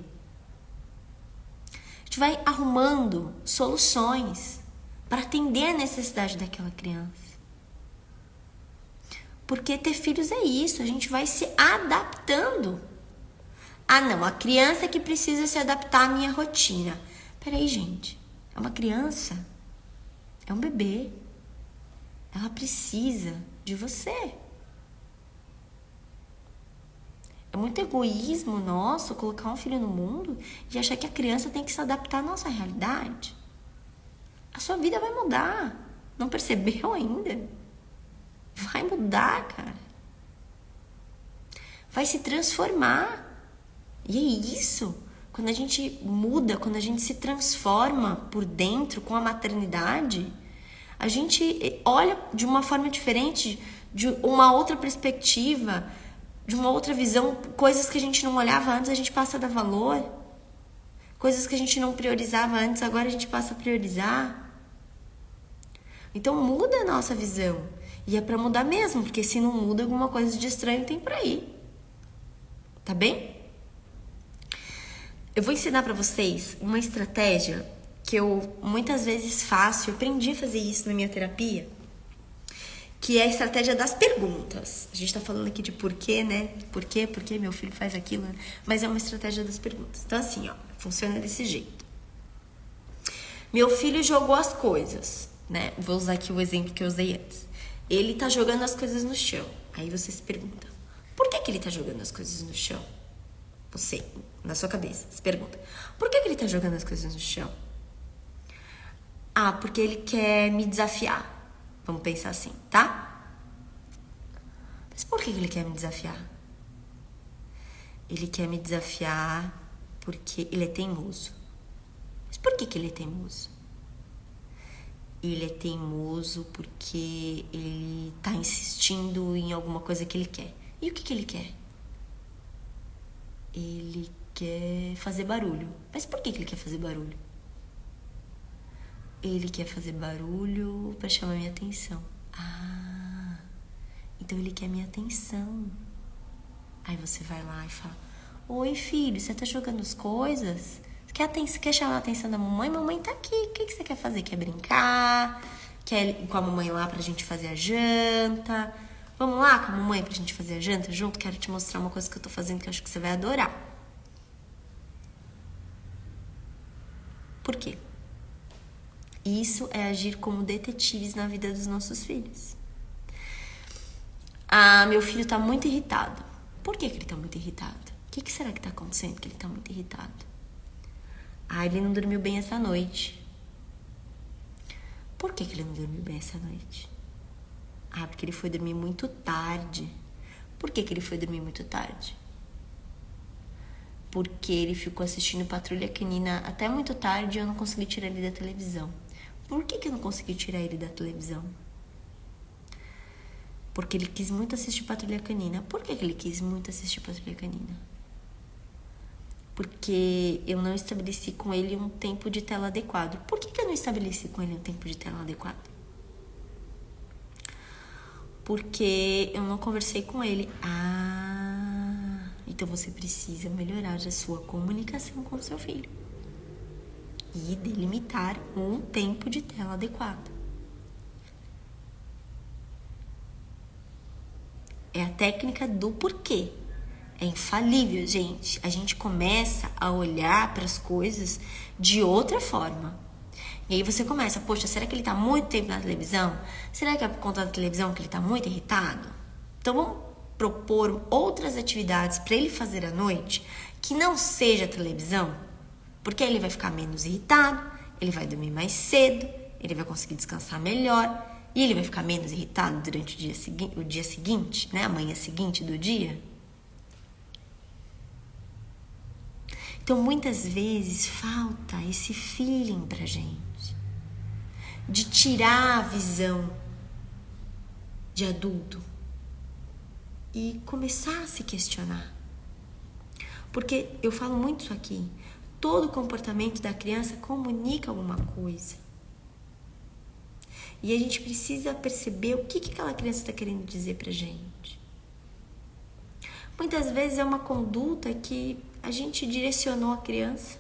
A gente vai arrumando soluções para atender a necessidade daquela criança. Porque ter filhos é isso, a gente vai se adaptando. Não, a criança que precisa se adaptar à minha rotina. Peraí, gente, é uma criança, é um bebê, ela precisa de você. É muito egoísmo nosso colocar um filho no mundo e achar que a criança tem que se adaptar à nossa realidade. A sua vida vai mudar, não percebeu ainda? Vai mudar, cara. Vai se transformar. E é isso. Quando a gente muda, quando a gente se transforma por dentro com a maternidade, a gente olha de uma forma diferente, de uma outra perspectiva, de uma outra visão, coisas que a gente não olhava antes, a gente passa a dar valor. Coisas que a gente não priorizava antes, agora a gente passa a priorizar. Então muda a nossa visão. E é pra mudar mesmo, porque se não muda, alguma coisa de estranho tem por aí. Tá bem? Eu vou ensinar pra vocês uma estratégia que eu muitas vezes faço, eu aprendi a fazer isso na minha terapia, que é a estratégia das perguntas. A gente tá falando aqui de porquê, né? Por quê meu filho faz aquilo, né? Mas é uma estratégia das perguntas. Então assim, ó, funciona desse jeito. Meu filho jogou as coisas, né? Vou usar aqui o exemplo que eu usei antes. Ele tá jogando as coisas no chão. Aí você se pergunta, por que ele tá jogando as coisas no chão? Você, na sua cabeça, se pergunta, por que ele tá jogando as coisas no chão? Ah, porque ele quer me desafiar. Vamos pensar assim, tá? Mas por que ele quer me desafiar? Ele quer me desafiar porque ele é teimoso. Mas por que ele é teimoso? Ele é teimoso porque ele tá insistindo em alguma coisa que ele quer. E o que ele quer? Ele quer fazer barulho. Mas por que ele quer fazer barulho? Ele quer fazer barulho para chamar minha atenção. Ah, então ele quer minha atenção. Aí você vai lá e fala, oi filho, você tá jogando as coisas? Você quer chamar a atenção da mamãe? Mamãe tá aqui, o que você quer fazer? Quer brincar? Quer ir com a mamãe lá pra gente fazer a janta? Vamos lá com a mamãe pra gente fazer a janta junto? Quero te mostrar uma coisa que eu tô fazendo que eu acho que você vai adorar. Por quê? Isso é agir como detetives na vida dos nossos filhos. Ah, meu filho tá muito irritado. Por que ele tá muito irritado? O que será que tá acontecendo que ele tá muito irritado? Ah, ele não dormiu bem essa noite. Por que ele não dormiu bem essa noite? Ah, porque ele foi dormir muito tarde. Por que ele foi dormir muito tarde? Porque ele ficou assistindo Patrulha Canina até muito tarde e eu não consegui tirar ele da televisão. Por que eu não consegui tirar ele da televisão? Porque ele quis muito assistir Patrulha Canina. Por que ele quis muito assistir Patrulha Canina? Porque eu não estabeleci com ele um tempo de tela adequado. Por que eu não estabeleci com ele um tempo de tela adequado? Porque eu não conversei com ele. Ah, então você precisa melhorar a sua comunicação com o seu filho. E delimitar um tempo de tela adequado. É a técnica do porquê. É infalível, gente. A gente começa a olhar para as coisas de outra forma. E aí você começa, poxa, será que ele tá muito tempo na televisão? Será que é por conta da televisão que ele tá muito irritado? Então vamos propor outras atividades para ele fazer à noite que não seja televisão, porque aí ele vai ficar menos irritado, ele vai dormir mais cedo, ele vai conseguir descansar melhor e ele vai ficar menos irritado durante o dia seguinte, né? A manhã seguinte do dia. Então, muitas vezes, falta esse feeling pra gente, de tirar a visão de adulto e começar a se questionar. Porque eu falo muito isso aqui, todo comportamento da criança comunica alguma coisa. E a gente precisa perceber o que aquela criança está querendo dizer pra gente. Muitas vezes é uma conduta que a gente direcionou a criança,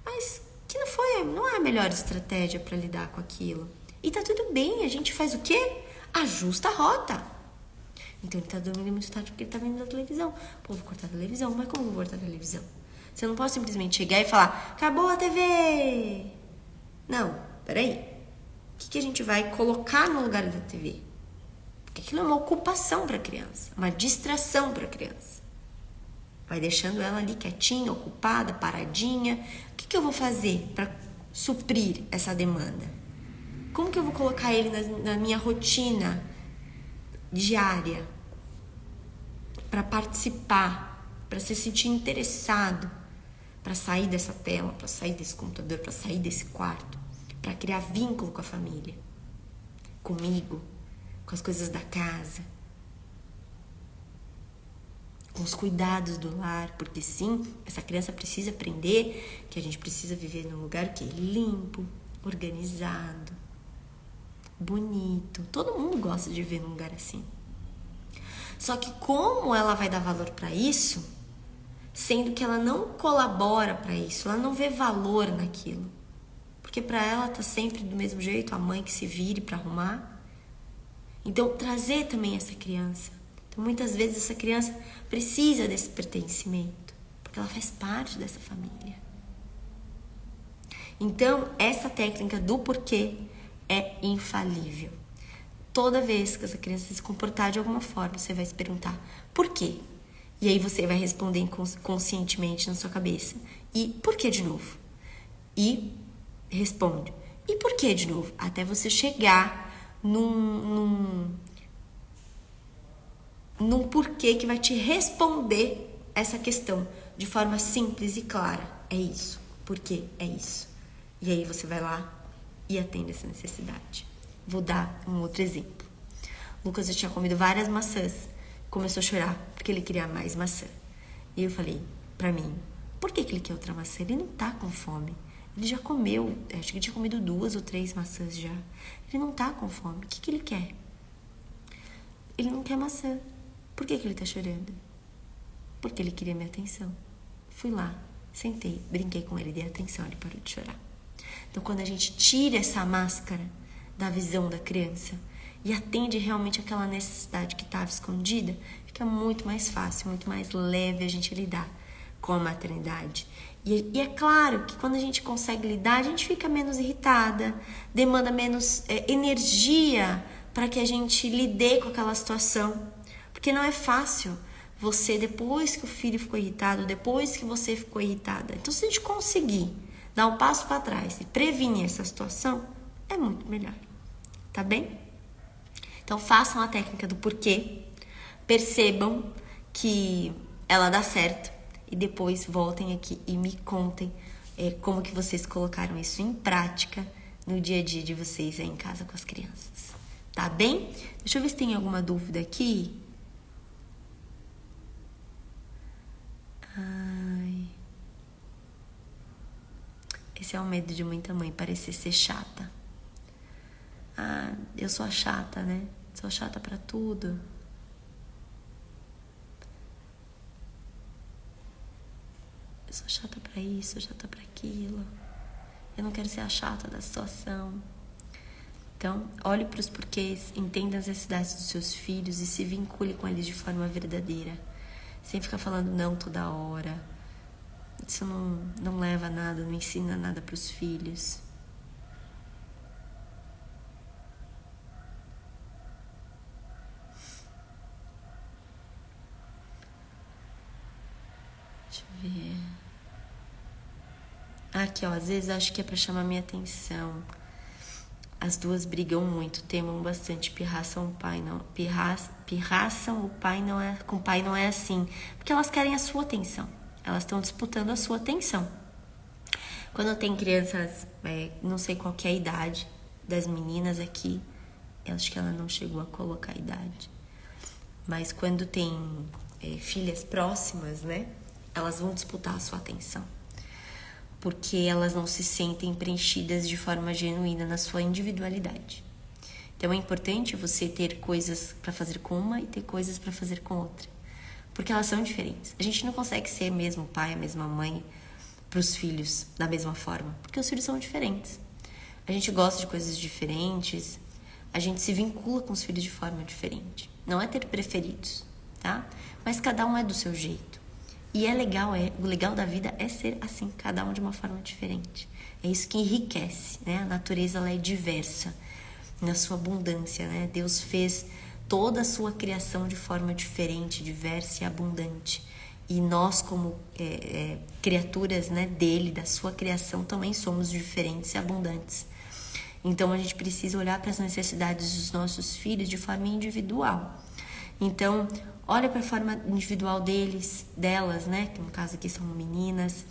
mas que não é a melhor estratégia para lidar com aquilo. E tá tudo bem, a gente faz o quê? Ajusta a rota. Então ele tá dormindo muito tarde porque ele tá vendo a televisão. Pô, vou cortar a televisão, mas como eu vou cortar a televisão? Você não pode simplesmente chegar e falar, acabou a TV. Não, peraí. O que a gente vai colocar no lugar da TV? Porque aquilo é uma ocupação para a criança, uma distração para a criança. Vai deixando ela ali quietinha, ocupada, paradinha. O que eu vou fazer para suprir essa demanda? Como que eu vou colocar ele na minha rotina diária? Para participar, para se sentir interessado, para sair dessa tela, para sair desse computador, para sair desse quarto, para criar vínculo com a família, comigo, com as coisas da casa. com os cuidados do lar, porque sim, essa criança precisa aprender que a gente precisa viver num lugar que é limpo, organizado, bonito. Todo mundo gosta de viver num lugar assim. Só que como ela vai dar valor para isso, sendo que ela não colabora para isso, ela não vê valor naquilo? Porque para ela tá sempre do mesmo jeito, a mãe que se vire para arrumar. Então, trazer também essa criança. Então, muitas vezes essa criança precisa desse pertencimento, porque ela faz parte dessa família. Então, essa técnica do porquê é infalível. Toda vez que essa criança se comportar de alguma forma, você vai se perguntar por quê? E aí você vai responder conscientemente na sua cabeça. E por que de novo? E responde. E por que de novo? Até você chegar num porquê que vai te responder essa questão de forma simples e clara. É isso. Por quê? É isso. E aí você vai lá e atende essa necessidade. Vou dar um outro exemplo. Lucas já tinha comido várias maçãs. Começou a chorar porque ele queria mais maçã. E eu falei pra mim, por que ele quer outra maçã? Ele não tá com fome. Ele já comeu, acho que ele tinha comido 2 ou 3 maçãs já. Ele não tá com fome. O que ele quer? Ele não quer maçã. Por que ele tá chorando? Porque ele queria minha atenção. Fui lá, sentei, brinquei com ele, dei atenção, ele parou de chorar. Então, quando a gente tira essa máscara da visão da criança e atende realmente aquela necessidade que estava escondida, fica muito mais fácil, muito mais leve a gente lidar com a maternidade. E é claro que quando a gente consegue lidar, a gente fica menos irritada, demanda menos energia para que a gente lide com aquela situação. Porque não é fácil você, depois que o filho ficou irritado, depois que você ficou irritada. Então, se a gente conseguir dar um passo para trás e prevenir essa situação, é muito melhor. Tá bem? Então, façam a técnica do porquê, percebam que ela dá certo e depois voltem aqui e me contem como que vocês colocaram isso em prática no dia a dia de vocês aí em casa com as crianças. Tá bem? Deixa eu ver se tem alguma dúvida aqui. Ai. Esse é o medo de muita mãe, parecer ser chata. Ah, eu sou a chata, né? Sou chata pra tudo. Eu sou chata pra isso, chata pra aquilo. Eu não quero ser a chata da situação. Então, olhe pros porquês, entenda as necessidades dos seus filhos e se vincule com eles de forma verdadeira. Sem ficar falando não toda hora. Isso não leva a nada, não ensina nada pros filhos. Deixa eu ver. Aqui, ó, às vezes acho que é pra chamar minha atenção. As duas brigam muito, temam bastante, pirraçam o pai, não. Pirraçam o pai não é. Com o pai não é assim. Porque elas querem a sua atenção. Elas estão disputando a sua atenção. Quando tem crianças, não sei qual que é a idade das meninas aqui. Eu acho que ela não chegou a colocar a idade. Mas quando tem filhas próximas, né? Elas vão disputar a sua atenção. Porque elas não se sentem preenchidas de forma genuína na sua individualidade. Então é importante você ter coisas para fazer com uma e ter coisas para fazer com outra. Porque elas são diferentes. A gente não consegue ser o mesmo pai, a mesma mãe para os filhos da mesma forma. Porque os filhos são diferentes. A gente gosta de coisas diferentes. A gente se vincula com os filhos de forma diferente. Não é ter preferidos, tá? Mas cada um é do seu jeito. E o legal da vida é ser assim, cada um de uma forma diferente. É isso que enriquece, né? A natureza, ela é diversa na sua abundância, né? Deus fez toda a sua criação de forma diferente, diversa e abundante. E nós, como criaturas, né, dele, da sua criação, também somos diferentes e abundantes. Então, a gente precisa olhar para as necessidades dos nossos filhos de forma individual. Então, olha para a forma individual delas, né? Que no caso aqui são meninas.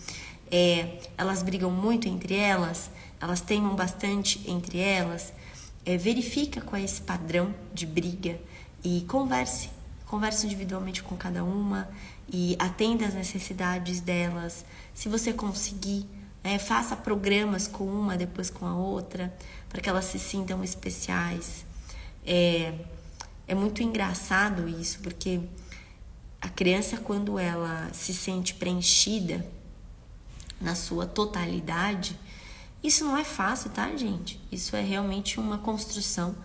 Elas brigam muito entre elas, elas teimam bastante entre elas. Verifica qual é esse padrão de briga e converse converse individualmente com cada uma e atenda às necessidades delas. Se você conseguir, faça programas com uma, depois com a outra, para que elas se sintam especiais. É muito engraçado isso, porque a criança, quando ela se sente preenchida na sua totalidade, isso não é fácil, tá, gente? Isso é realmente uma construção.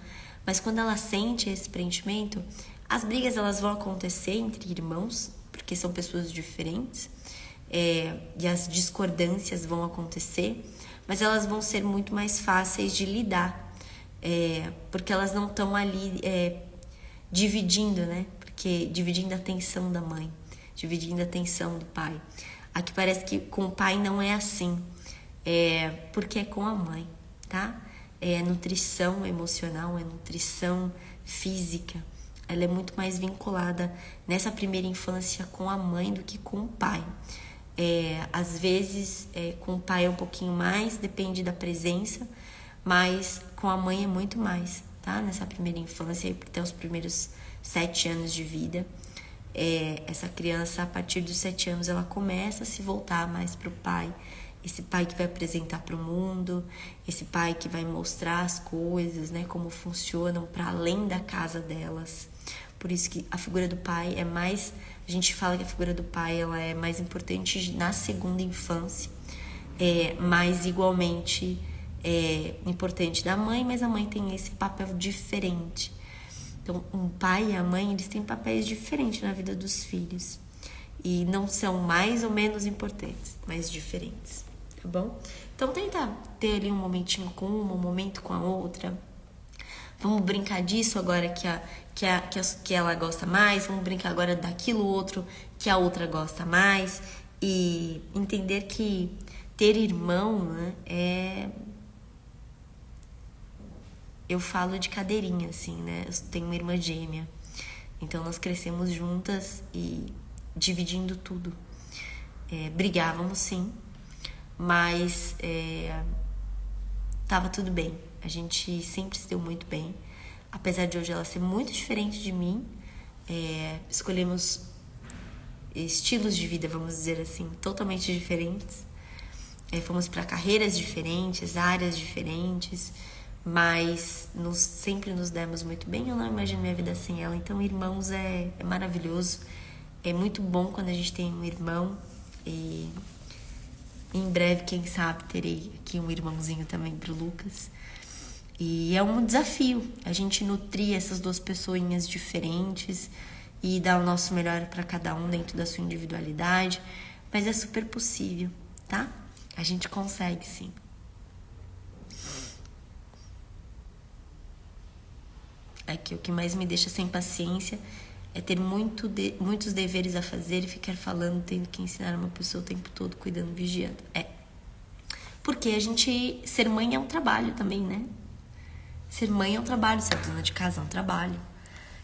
Mas quando ela sente esse preenchimento, as brigas elas vão acontecer entre irmãos, porque são pessoas diferentes, e as discordâncias vão acontecer, mas elas vão ser muito mais fáceis de lidar, porque elas não estão ali dividindo, né? Porque dividindo a atenção da mãe, dividindo a atenção do pai. Aqui parece que com o pai não é assim, porque é com a mãe, tá? É nutrição emocional, é nutrição física. Ela é muito mais vinculada nessa primeira infância com a mãe do que com o pai. Às vezes, com o pai é um pouquinho mais, depende da presença, mas com a mãe é muito mais, tá? Nessa primeira infância, até os primeiros 7 anos de vida. Essa criança, a partir dos 7 anos, ela começa a se voltar mais para o pai. Esse pai que vai apresentar para o mundo, esse pai que vai mostrar as coisas, né, como funcionam para além da casa delas. Por isso que a figura do pai é mais... A gente fala que a figura do pai ela é mais importante na segunda infância, mas igualmente importante da mãe, mas a mãe tem esse papel diferente. Então, o pai e a mãe, eles têm papéis diferentes na vida dos filhos. E não são mais ou menos importantes, mas diferentes, tá bom? Então, tenta ter ali um momentinho com uma, um momento com a outra. Vamos brincar disso agora que ela gosta mais. Vamos brincar agora daquilo outro que a outra gosta mais. E entender que ter irmão, né, eu falo de cadeirinha, assim, né? Eu tenho uma irmã gêmea. Então, nós crescemos juntas e dividindo tudo. Brigávamos, sim. Mas tava tudo bem. A gente sempre se deu muito bem. Apesar de hoje ela ser muito diferente de mim. Escolhemos estilos de vida, vamos dizer assim, totalmente diferentes. Fomos para carreiras diferentes, áreas diferentes. Mas sempre nos demos muito bem. Eu não imagino minha vida sem ela. Então, irmãos é maravilhoso. É muito bom quando a gente tem um irmão. E em breve, quem sabe, terei aqui um irmãozinho também pro Lucas. E é um desafio a gente nutrir essas duas pessoinhas diferentes e dar o nosso melhor para cada um dentro da sua individualidade. Mas é super possível, tá? A gente consegue, sim. Aqui, o que mais me deixa sem paciência é ter muitos deveres a fazer e ficar falando, tendo que ensinar uma pessoa o tempo todo, cuidando, vigiando. Porque ser mãe é um trabalho também, né? Ser mãe é um trabalho, ser dona de casa é um trabalho.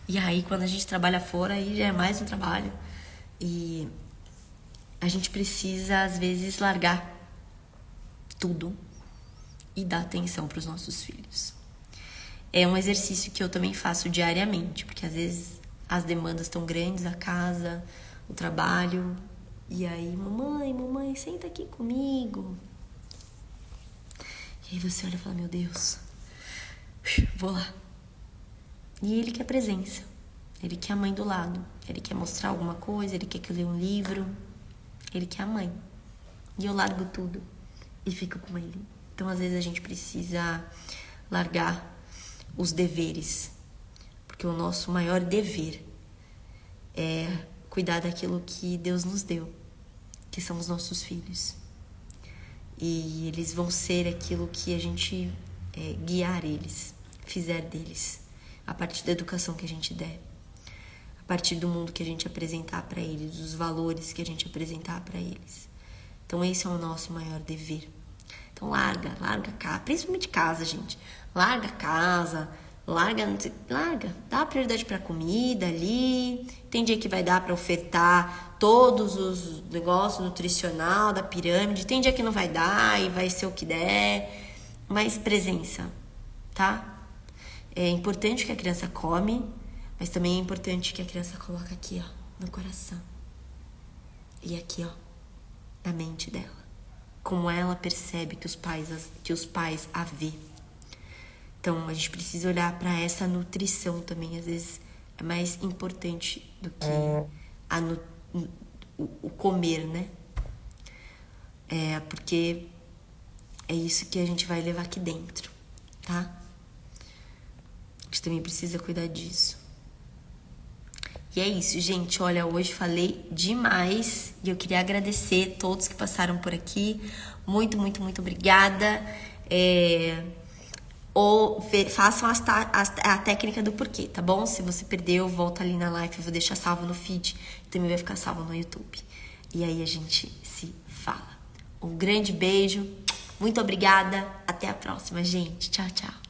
E aí, quando a gente trabalha fora, aí já é mais um trabalho. E a gente precisa, às vezes, largar tudo e dar atenção para os nossos filhos. É um exercício que eu também faço diariamente, porque às vezes as demandas estão grandes, a casa, o trabalho, e aí, mamãe, senta aqui comigo. E aí você olha e fala, meu Deus, vou lá. E ele quer presença, ele quer a mãe do lado, ele quer mostrar alguma coisa, ele quer que eu leia um livro, ele quer a mãe. E eu largo tudo e fico com ele. Então, às vezes a gente precisa largar os deveres, porque o nosso maior dever é cuidar daquilo que Deus nos deu, que são os nossos filhos. E eles vão ser aquilo que a gente guiar eles, fizer deles, a partir da educação que a gente der, a partir do mundo que a gente apresentar para eles, dos valores que a gente apresentar para eles. Então esse é o nosso maior dever. Então larga casa, principalmente casa, gente. Larga casa, dá prioridade pra comida ali. Tem dia que vai dar pra ofertar todos os negócios nutricional da pirâmide. Tem dia que não vai dar e vai ser o que der. Mas presença, tá? É importante que a criança come, Mas também é importante que a criança coloque aqui, ó, no coração. E aqui, ó, na mente dela. Como ela percebe que os pais a vê. Então, a gente precisa olhar para essa nutrição também. Às vezes, é mais importante do que o comer, né? Porque é isso que a gente vai levar aqui dentro, tá? A gente também precisa cuidar disso. E é isso, gente. Olha, hoje falei demais e eu queria agradecer a todos que passaram por aqui. Muito, muito, muito obrigada. Façam a técnica do porquê, tá bom? Se você perdeu, volta ali na live, eu vou deixar salvo no feed. Também vai ficar salvo no YouTube. E aí a gente se fala. Um grande beijo. Muito obrigada. Até a próxima, gente. Tchau, tchau.